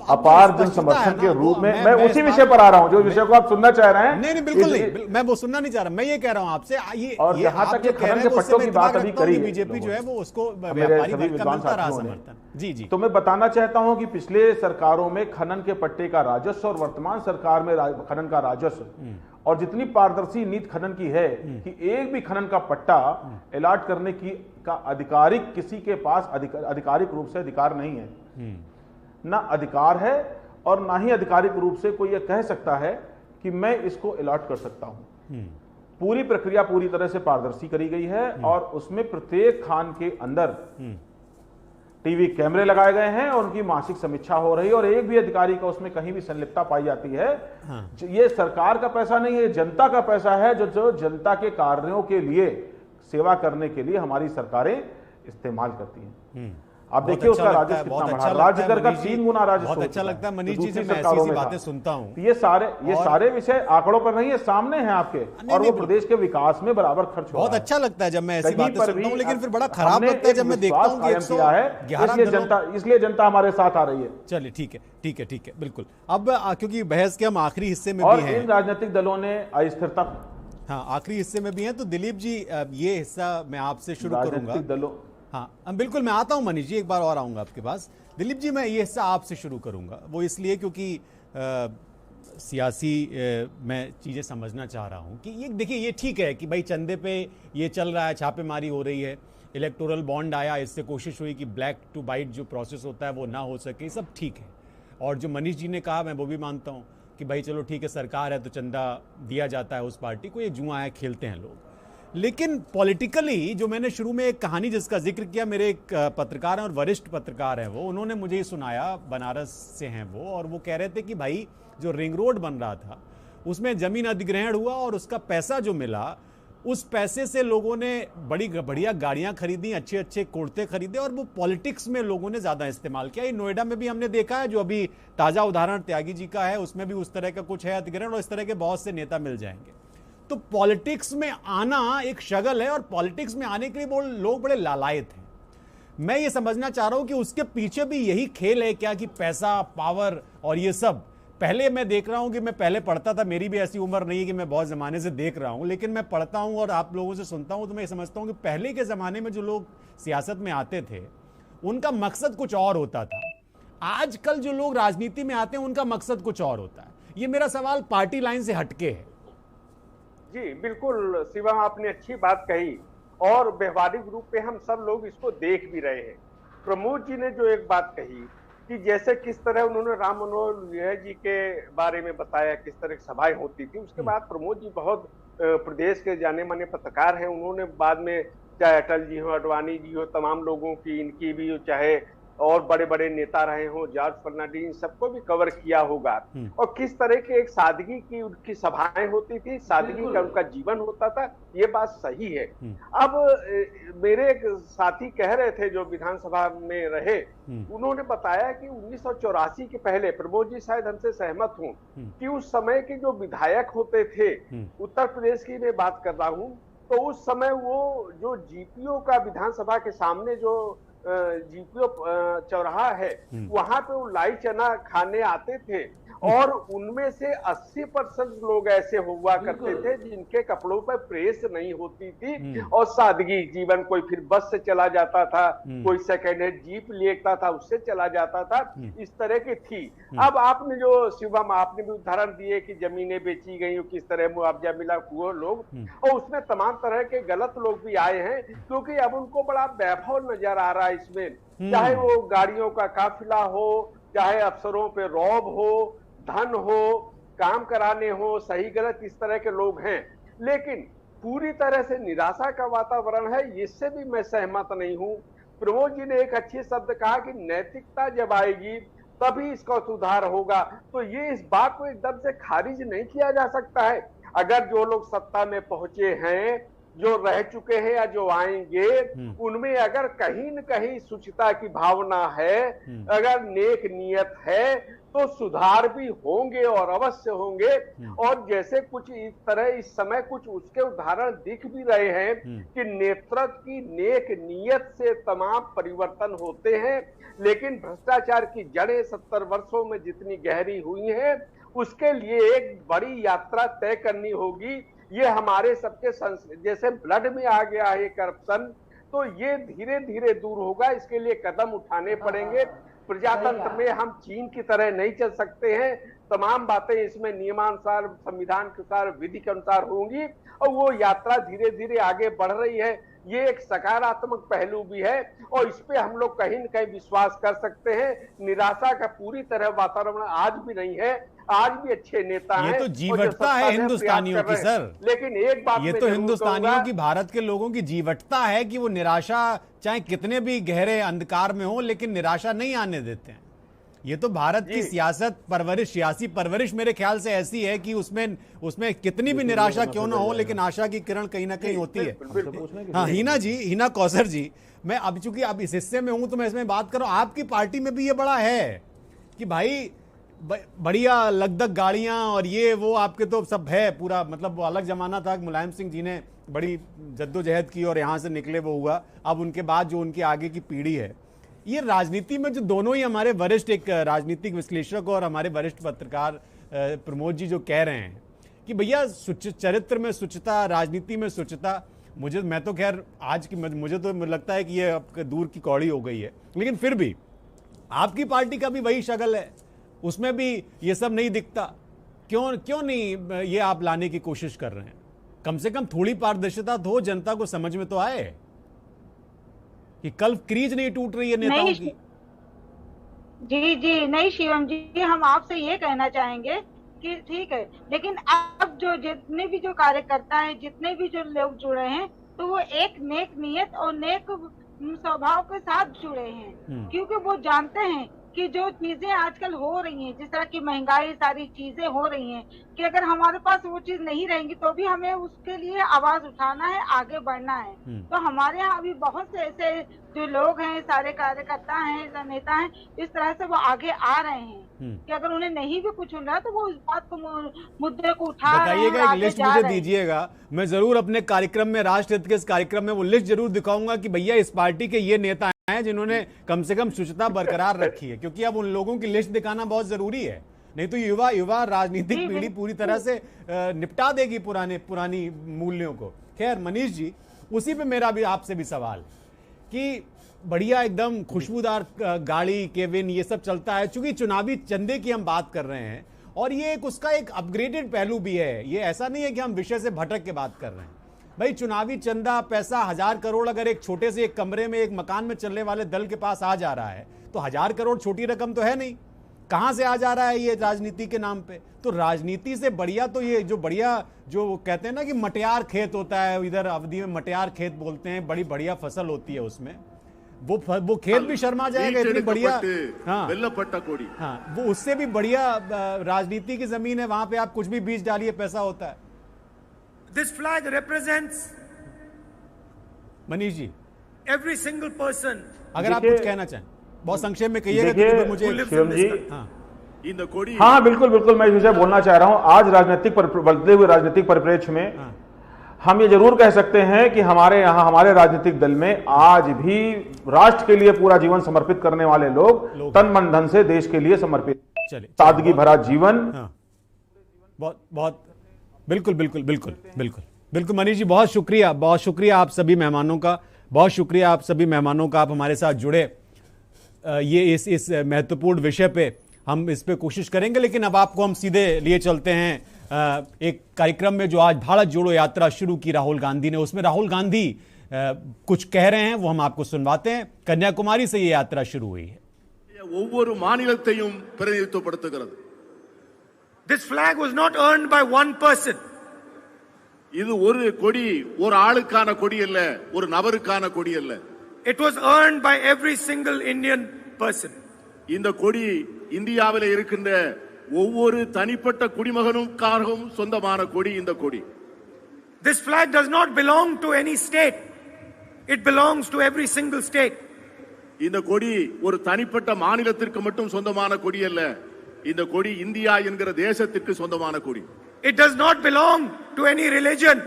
Speaker 3: अपार जन समर्थन के रूप में मैं उसी विषय पर आ रहा हूं, जो विषय को आप सुनना चाह रहे हैं।
Speaker 1: नहीं, बिल्कुल नहीं, मैं वो सुनना नहीं चाह रहा, मैं ये कह रहा हूं आपसे।
Speaker 3: और जहां तक खनन के पट्टों की बात अभी करी,
Speaker 1: बीजेपी जो है वो उसको व्यापारी वर्ग का मिलता रहा समर्थन। जी,
Speaker 3: तो मैं बताना चाहता हूं कि पिछले सरकारों में खनन के पट्टे का राजस्व और वर्तमान सरकार में खनन का राजस्व और जितनी पारदर्शी नीति खनन की है कि एक भी खनन का पट्टा अलॉट करने का आधिकारिक किसी के पास आधिकारिक रूप से अधिकार नहीं है। ना अधिकार है और ना ही आधिकारिक रूप से कोई यह कह सकता है कि मैं इसको अलॉट कर सकता हूं। पूरी प्रक्रिया पूरी तरह से पारदर्शी करी गई है और उसमें प्रत्येक खान के अंदर टीवी कैमरे लगाए गए हैं और उनकी मासिक समीक्षा हो रही है, और एक भी अधिकारी का उसमें कहीं भी संलिप्तता पाई जाती है। ये सरकार का पैसा नहीं है, जनता का पैसा है, जो जनता के कार्यों के लिए, सेवा करने के लिए हमारी सरकारें इस्तेमाल करती हैं। आप देखिए उसका राजस्व कितना बढ़ा, राज्य कर का 3 गुना राजस्व।
Speaker 1: बहुत अच्छा लगता है मनीष जी से मैं ऐसी बातें सुनता हूं।
Speaker 3: ये सारे विषय आंकड़ों पर नहीं है, सामने हैं आपके, और वो प्रदेश के विकास में बराबर खर्च हो रहा है।
Speaker 1: बहुत अच्छा लगता है जब मैं ऐसी बातें सुनता हूं, लेकिन फिर बड़ा खराब लगता है जब मैं देखता हूं कि
Speaker 3: इसलिए जनता हमारे साथ आ रही है।
Speaker 1: चलिए ठीक है, बिल्कुल। अब क्योंकि बहस के हम आखिरी हिस्से में भी हैं,
Speaker 3: इन राजनीतिक दलों ने अस्थिरता,
Speaker 1: हाँ आखिरी हिस्से में भी हैं, तो दिलीप जी ये हिस्सा मैं आपसे शुरू करूंगा। हाँ बिल्कुल, मैं आता हूं मनीष जी, एक बार और आऊंगा आपके पास। दिलीप जी, मैं ये हिस्सा आपसे शुरू करूंगा, वो इसलिए क्योंकि सियासी मैं चीज़ें समझना चाह रहा हूं कि ये देखिए, ये ठीक है कि भाई चंदे पे ये चल रहा है, छापेमारी हो रही है, इलेक्टोरल बॉन्ड आया, इससे कोशिश हुई कि ब्लैक टू वाइट जो प्रोसेस होता है वो ना हो सके, सब ठीक है। और जो मनीष जी ने कहा मैं वो भी मानता हूँ कि भाई चलो ठीक है, सरकार है तो चंदा दिया जाता है उस पार्टी को, ये जुआ है, खेलते हैं लोग। लेकिन पॉलिटिकली जो मैंने शुरू में एक कहानी जिसका जिक्र किया, मेरे एक पत्रकार हैं और वरिष्ठ पत्रकार हैं वो, उन्होंने मुझे ये सुनाया, बनारस से हैं वो, और वो कह रहे थे कि भाई जो रिंग रोड बन रहा था उसमें जमीन अधिग्रहण हुआ और उसका पैसा जो मिला, उस पैसे से लोगों ने बड़ी बढ़िया गाड़ियां खरीदी, अच्छे अच्छे कुर्ते खरीदे, और वो पॉलिटिक्स में लोगों ने ज्यादा इस्तेमाल किया। ये नोएडा में भी हमने देखा है, जो अभी ताजा उदाहरण त्यागी जी का है, उसमें भी उस तरह का कुछ है अधिग्रहण, और इस तरह के बहुत से नेता मिल जाएंगे। तो पॉलिटिक्स में आना एक शगल है, और पॉलिटिक्स में आने के लिए लोग बड़े लालायत हैं। मैं ये समझना चाह रहा हूं कि उसके पीछे भी यही खेल है क्या, कि पैसा, पावर और ये सब। पहले मैं देख रहा हूं कि मैं पहले पढ़ता था, मेरी भी ऐसी उम्र नहीं है कि मैं बहुत जमाने से देख रहा हूं, लेकिन मैं पढ़ता हूं और आप लोगों से सुनता हूं तो मैं समझता हूं कि पहले के जमाने में जो लोग सियासत में आते थे उनका मकसद कुछ और होता था। आजकल जो लोग राजनीति में आते हैं उनका मकसद कुछ और होता है। ये मेरा सवाल पार्टी लाइन से हटके है।
Speaker 11: जी बिल्कुल शिवम, आपने अच्छी बात कही और व्यवहारिक रूप पे हम सब लोग इसको देख भी रहे हैं। प्रमोद जी ने जो एक बात कही कि जैसे किस तरह उन्होंने राम मनोहर लोहिया जी के बारे में बताया, किस तरह की सभाएं होती थी, उसके बाद प्रमोद जी बहुत प्रदेश के जाने माने पत्रकार हैं। उन्होंने बाद में चाहे अटल जी हो, अडवाणी जी हो, तमाम लोगों की, इनकी भी हो, चाहे और बड़े बड़े नेता रहे हो, जॉर्ज फर्नांडिस, सबको भी कवर किया होगा। और किस तरह के एक सादगी की उनकी सभाएं होती थी, सादगी का उनका जीवन होता था, ये बात सही है। अब मेरे एक साथी कह रहे थे जो विधानसभा में रहे, उन्होंने बताया कि 1984 के पहले, प्रमोद जी शायद हमसे सहमत हों, कि उस समय के जो विधायक होते थे, उत्तर प्रदेश की मैं बात कर रहा हूं, तो उस समय वो जो जीपीओ का विधानसभा के सामने जो जीपीओ चौराहा है, वहां पे वो लाई चना खाने आते थे और उनमें से 80% लोग ऐसे हुआ करते थे जिनके कपड़ों पर प्रेस नहीं होती थी और सादगी जीवन। कोई फिर बस से चला जाता था, कोई सेकेंड हैंड जीप लेता था, उससे चला जाता था, इस तरह की थी। अब आपने जो शिवम, आपने भी उदाहरण दिए कि जमीनें बेची गई, किस तरह मुआवजा मिला, वो लोग, और उसमें तमाम तरह के गलत लोग भी आए हैं, क्योंकि अब उनको बड़ा वैभव नजर आ रहा है इसमें, चाहे वो गाड़ियों का काफिला हो, चाहे अफसरों पे रौब हो, धन हो, काम कराने हो, सही गलत इस तरह के लोग हैं। लेकिन पूरी तरह से निराशा का वातावरण है, इससे भी मैं सहमत नहीं हूं। प्रमोद जी ने एक अच्छे शब्द कहा कि नैतिकता जब आएगी तभी इसका सुधार होगा, तो ये इस बात को एकदम से खारिज नहीं किया जा सकता है। अगर जो लोग सत्ता में पहुंचे हैं, जो रह चुके हैं या जो आएंगे, उनमें अगर कहीं न कहीं शुचिता की भावना है, अगर नेक नियत है, तो सुधार भी होंगे और अवश्य होंगे। और जैसे कुछ इस तरह इस समय कुछ उसके उदाहरण दिख भी रहे हैं कि नेतृत्व की नेक नियत से तमाम परिवर्तन होते हैं, लेकिन भ्रष्टाचार की जड़ें 70 वर्षों में जितनी गहरी हुई हैं, उसके लिए एक बड़ी यात्रा तय करनी होगी। ये हमारे सबके जैसे ब्लड में आ गया है करप्शन, तो ये धीरे धीरे दूर होगा। इसके लिए कदम उठाने पड़ेंगे। प्रजातंत्र में हम चीन की तरह नहीं चल सकते हैं। तमाम बातें इसमें नियमानुसार, संविधान के अनुसार, विधि के अनुसार होंगी और वो यात्रा धीरे धीरे आगे बढ़ रही है। ये एक सकारात्मक पहलू भी है और इस पे हम लोग कहीं न कहीं विश्वास कर सकते हैं। निराशा का पूरी तरह वातावरण आज भी नहीं है, आज भी अच्छे नेता हैं।
Speaker 1: ये तो जीवटता है हिंदुस्तानियों की सर।
Speaker 11: लेकिन एक बात,
Speaker 1: ये तो हिंदुस्तानियों की, भारत के लोगों की जीवटता है कि वो निराशा चाहे कितने भी गहरे अंधकार में हो, लेकिन निराशा नहीं आने देते हैं। ये तो भारत की सियासत परवरिश, सियासी परवरिश मेरे ख्याल से ऐसी है कि उसमें कितनी भी निराशा क्यों ना हो, लेकिन आशा की किरण कहीं ना कहीं होती है। हाँ, हिना जी, हिना कौसर जी, मैं अब चूंकि अब इस हिस्से में हूं तो मैं इसमें बात करूं। आपकी पार्टी में भी ये बड़ा है कि भाई बढ़िया लगदग गाड़ियां और ये वो आपके तो सब है पूरा, मतलब वो अलग जमाना था। मुलायम सिंह जी ने बड़ी जद्दोजहद की और यहां से निकले वो हुआ। अब उनके बाद जो उनकी आगे की पीढ़ी है, ये राजनीति में जो दोनों ही हमारे वरिष्ठ, एक राजनीतिक विश्लेषक और हमारे वरिष्ठ पत्रकार प्रमोद जी जो कह रहे हैं कि भैया चरित्र में शुचिता, राजनीति में शुचिता, मैं तो खैर आज की मुझे तो लगता है कि ये अब दूर की कौड़ी हो गई है, लेकिन फिर भी आपकी पार्टी का भी वही शक्ल है, उसमें भी ये सब नहीं दिखता। क्यों नहीं ये आप लाने की कोशिश कर रहे हैं? कम से कम थोड़ी पारदर्शिता तो हो, जनता को समझ में तो आए कि कल क्रीज नहीं टूट रही है नेताओं की।
Speaker 10: जी नहीं शिवम जी, हम आपसे ये कहना चाहेंगे कि ठीक है, लेकिन अब जो जितने भी जो कार्यकर्ता हैं, जितने भी जो लोग जुड़े हैं, तो वो एक नेक नियत और नेक स्वभाव के साथ जुड़े हैं, क्योंकि वो जानते हैं कि जो चीजें आजकल हो रही हैं, जिस तरह की महंगाई, सारी चीजें हो रही हैं, कि अगर हमारे पास वो चीज नहीं रहेंगी तो भी हमें उसके लिए आवाज उठाना है, आगे बढ़ना है। तो हमारे यहाँ अभी बहुत से ऐसे जो लोग हैं, सारे कार्यकर्ता हैं, नेता हैं, इस तरह से वो आगे आ रहे हैं कि अगर उन्हें नहीं भी कुछ मिल रहा तो वो इस बात को, मुद्दे को उठा रहे हैं।
Speaker 1: बताइएगा, एक लिस्ट मुझे दीजिएगा, मैं जरूर अपने कार्यक्रम में, राष्ट्र हित के इस कार्यक्रम में वो लिस्ट जरूर दिखाऊंगा कि भैया इस पार्टी के ये नेता हैं जिन्होंने कम से कम शुचिता बरकरार रखी है, क्योंकि अब उन लोगों की लिस्ट दिखाना बहुत जरूरी है। नहीं तो युवा राजनीतिक पीढ़ी पूरी तरह से निपटा देगी पुरानी मूल्यों को। खैर मनीष जी, उसी पे मेरा भी आपसे भी सवाल कि बढ़िया एकदम खुशबूदार गाड़ी केविन ये सब चलता है। चूंकि चुनावी चंदे की हम बात कर रहे हैं और ये एक उसका एक अपग्रेडेड पहलू भी है। ये ऐसा नहीं है कि हम विषय से भटक के बात कर रहे हैं। भाई चुनावी चंदा पैसा 1000 करोड़ अगर एक छोटे से एक कमरे में एक मकान में चलने वाले दल के पास आ जा रहा है तो 1000 करोड़ छोटी रकम तो है नहीं। कहां से आ जा रहा है ये राजनीति के नाम पे? तो राजनीति से बढ़िया तो ये जो बढ़िया जो कहते हैं ना कि मटियार खेत होता है, इधर अवधि में मटियार खेत बोलते हैं, बड़ी बढ़िया फसल होती है उसमें, वो खेत भी शर्मा जाएगा इतनी बढ़िया। हाँ वो उससे भी बढ़िया राजनीति की जमीन है, वहां पे आप कुछ भी बीज डालिए पैसा होता है।
Speaker 12: This flag represents
Speaker 1: Manish ji
Speaker 12: every single person.
Speaker 1: अगर आप कुछ कहना चाहें बहुत संक्षेप में कहिएगा तो मुझे
Speaker 3: शिवम जी। हाँ बिल्कुल बिल्कुल, मैं इस विषय बोलना चाह रहा हूं। आज बदलते हुए राजनीतिक परिप्रेक्ष्य में हम ये जरूर कह सकते हैं कि हमारे यहाँ हमारे राजनीतिक दल में आज भी राष्ट्र के लिए पूरा जीवन समर्पित करने वाले लोग तन मन धन से देश के लिए समर्पित, सादगी भरा जीवन।
Speaker 1: बहुत बहुत बिल्कुल बिल्कुल बिल्कुल बिल्कुल बिल्कुल मनीष जी, बहुत शुक्रिया आप सभी मेहमानों का, बहुत शुक्रिया आप सभी मेहमानों का, आप हमारे साथ जुड़े। ये इस महत्वपूर्ण विषय पे हम इस पे कोशिश करेंगे, लेकिन अब आपको हम सीधे लिए चलते हैं एक कार्यक्रम में जो आज भारत जोड़ो यात्रा शुरू की राहुल गांधी ने। उसमें राहुल गांधी कुछ कह रहे हैं, वो हम आपको सुनवाते हैं। कन्याकुमारी से ये यात्रा शुरू हुई है।
Speaker 12: This flag was not earned by one person.
Speaker 13: இது ஒரு கொடி ஒரு ஆளுக்கான கொடி அல்ல, ஒரு நபருக்கான கொடி அல்ல.
Speaker 12: It was earned by every single Indian person.
Speaker 13: இந்த கொடி இந்தியாவிலே இருக்கின்ற ஒவ்வொரு தனிப்பட்ட குடிமகனுக்காகவும் சொந்தமான கொடி இந்த கொடி.
Speaker 12: This flag does not belong to any state. It belongs to every single state.
Speaker 13: இந்த கொடி ஒரு தனிப்பட்ட மாநிலத்திற்கு மட்டும் சொந்தமான கொடி அல்ல. இந்த கொடி இந்தியா என்கிற தேசத்திற்கு சொந்தமான கொடி.
Speaker 12: It does not belong to any religion,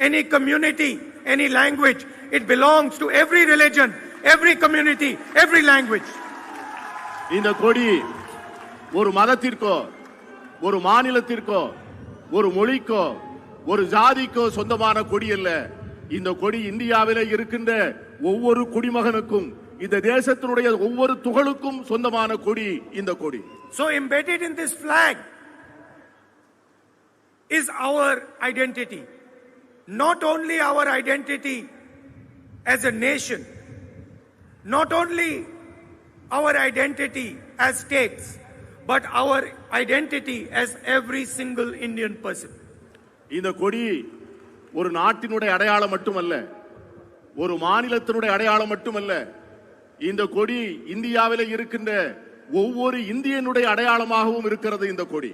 Speaker 12: any community, any language. It belongs to every religion, every community, every language.
Speaker 13: இந்த கொடி ஒரு மதத்திற்கோ, ஒரு மாநிலத்திற்கோ, ஒரு மொழிக்கோ, ஒரு ஜாதிக்கோ சொந்தமான கொடி அல்ல. இந்த கொடி இந்தியாவிலே இருக்கின்ற ஒவ்வொரு குடிமகனுக்கும், இந்த தேசத்தினுடைய ஒவ்வொரு துகளுக்கும் சொந்தமான கொடி இந்த கொடி.
Speaker 12: So embedded in this flag is our identity. Not only our identity as a nation, not only our identity as states, but our identity as every single Indian person.
Speaker 13: இந்த கொடி ஒரு நாட்டினுடைய அடையாளம் மட்டுமல்ல, ஒரு மாநிலத்தினுடைய அடையாளம் மட்டுமல்ல. இந்த கொடி இந்தியாவிலே இருக்கின்ற ஒவ்வொரு இந்தியனுடைய அடையாளமாகவும் இருக்கிறது இந்த கொடி.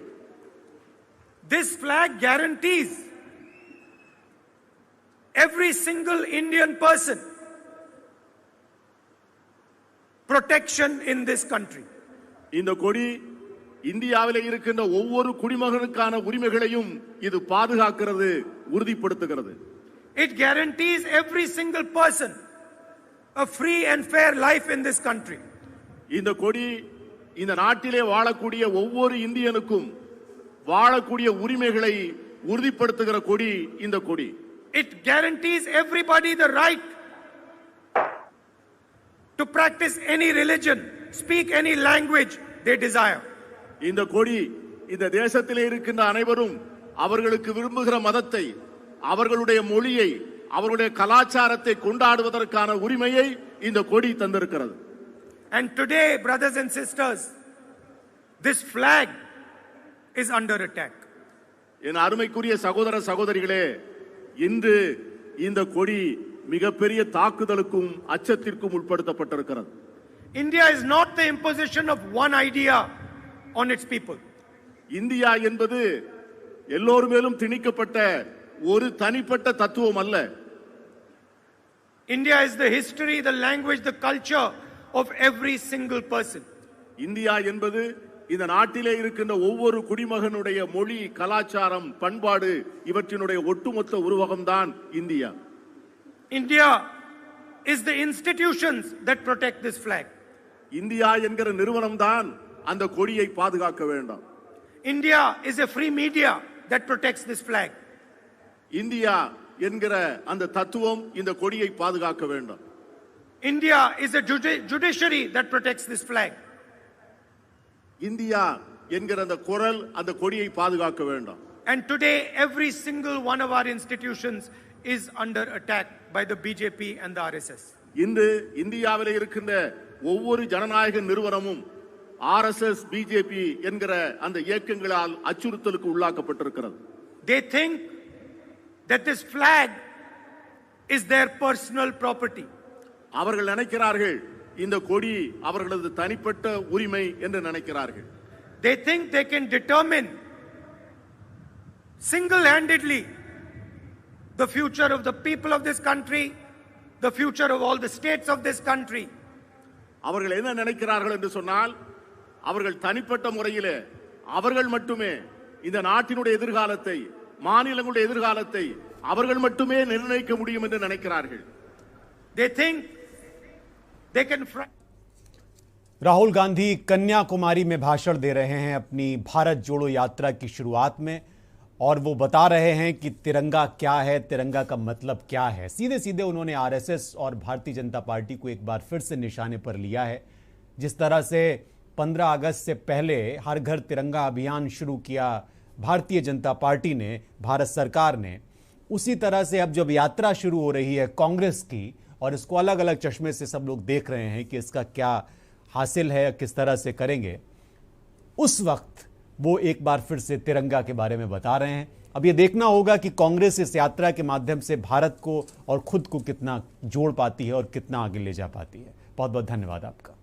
Speaker 12: This flag guarantees every single Indian person protection in this country.
Speaker 13: இந்த கொடி இந்தியாவிலே இருக்கின்ற ஒவ்வொரு குடிமகனுக்கான உரிமைகளையும் இது பாதுகாக்கிறது, உறுதிப்படுத்துகிறது.
Speaker 12: It guarantees every single person a free and fair life in this country.
Speaker 13: இந்த கொடி இந்த நாட்டிலே வாழக்கூடிய ஒவ்வொரு இந்தியனுக்கும் வாழக்கூடிய உரிமைகளை உறுதிப்படுத்துகிற கொடி இந்த கொடி.
Speaker 12: It guarantees everybody the right to practice any religion, speak any language they desire.
Speaker 13: இந்த கொடி இந்த தேசத்திலே இருக்கின்ற அனைவரும் அவர்களுக்கு விரும்புகிற மதத்தை, அவர்களுடைய மொழியை, அவர்களுடைய கலாச்சாரத்தை கொண்டாடுவதற்கான உரிமையை இந்த கொடி தந்திருக்கிறது.
Speaker 12: And today, brothers and sisters, this flag is under attack.
Speaker 13: என் அருமைக்குரிய சகோதர சகோதரிகளே, இன்று இந்த கொடி மிகப்பெரிய தாக்குதலுக்கும் அச்சத்திற்கும் உட்படுத்தப்பட்டிருக்கிறது.
Speaker 12: India is not the imposition of one idea on its people.
Speaker 13: India என்பது எல்லோர் மேலும் திணிக்கப்பட்ட ஒரு தனிப்பட்ட தத்துவம் அல்ல.
Speaker 12: India is the history, the language, the culture of every single person.
Speaker 13: India என்பது இந்த நாட்டிலே இருக்கின்ற ஒவ்வொரு குடிமகனுடைய மொழி, கலாச்சாரம், பண்பாடு இவற்றினுடைய ஒட்டுமொத்த உருவகம்தான் India.
Speaker 12: India is the institutions that protect this flag.
Speaker 13: India என்கிற நிறுவனம் தான் அந்த கொடியை பாதுகாக்க வேண்டும்.
Speaker 12: India is a free media that protects this flag.
Speaker 13: India என்கிற அந்த தத்துவம் இந்த கொடியை பாதுகாக்க வேண்டும்.
Speaker 12: India is a judiciary that protects this flag.
Speaker 13: India என்கிற அந்த குரல் அந்த கொடியை பாதுகாக்க வேண்டும்.
Speaker 12: And today every single one of our institutions is under attack by the BJP and the RSS.
Speaker 13: இன்று இந்தியாவில் இருக்கின்ற ஒவ்வொரு ஜனநாயக நிறுவனமும் RSS BJP என்கிற அந்த இயக்கங்களால் அச்சுறுத்தலுக்கு உள்ளாக்கப்பட்டிருக்கிறது.
Speaker 12: They think that this flag is their personal property.
Speaker 13: அவர்கள் நினைக்கிறார்கள் இந்த கொடி அவர்களது தனிப்பட்ட உரிமை என்று நினைக்கிறார்கள்.
Speaker 12: They think they can determine single-handedly the future of the people of this country, the future of all the states of this country.
Speaker 13: அவர்கள் என்ன நினைக்கிறார்கள் என்று சொன்னால் அவர்கள் தனிப்பட்ட முறையிலே அவர்கள் மட்டுமே இந்த நாட்டினுடைய எதிர்காலத்தை மாநிலங்களுடைய எதிர்காலத்தை அவர்கள் மட்டுமே நிர்ணயிக்க முடியும் என்று நினைக்கிறார்கள்.
Speaker 12: They think they can.
Speaker 1: Rahul Gandhi Kanyakumari में भाषण दे रहे हैं अपनी भारत जोड़ो यात्रा की शुरुआत में, और वो बता रहे हैं कि तिरंगा क्या है, तिरंगा का मतलब क्या है। सीधे सीधे उन्होंने आरएसएस और भारतीय जनता पार्टी को एक बार फिर से निशाने पर लिया है। जिस तरह से 15 अगस्त से पहले हर घर तिरंगा अभियान शुरू किया भारतीय जनता पार्टी ने, भारत सरकार ने, उसी तरह से अब जब यात्रा शुरू हो रही है कांग्रेस की, और इसको अलग अलग चश्मे से सब लोग देख रहे हैं कि इसका क्या हासिल है, किस तरह से करेंगे, उस वक्त वो एक बार फिर से तिरंगा के बारे में बता रहे हैं। अब ये देखना होगा कि कांग्रेस इस यात्रा के माध्यम से भारत को और खुद को कितना जोड़ पाती है और कितना आगे ले जा पाती है। बहुत बहुत धन्यवाद आपका।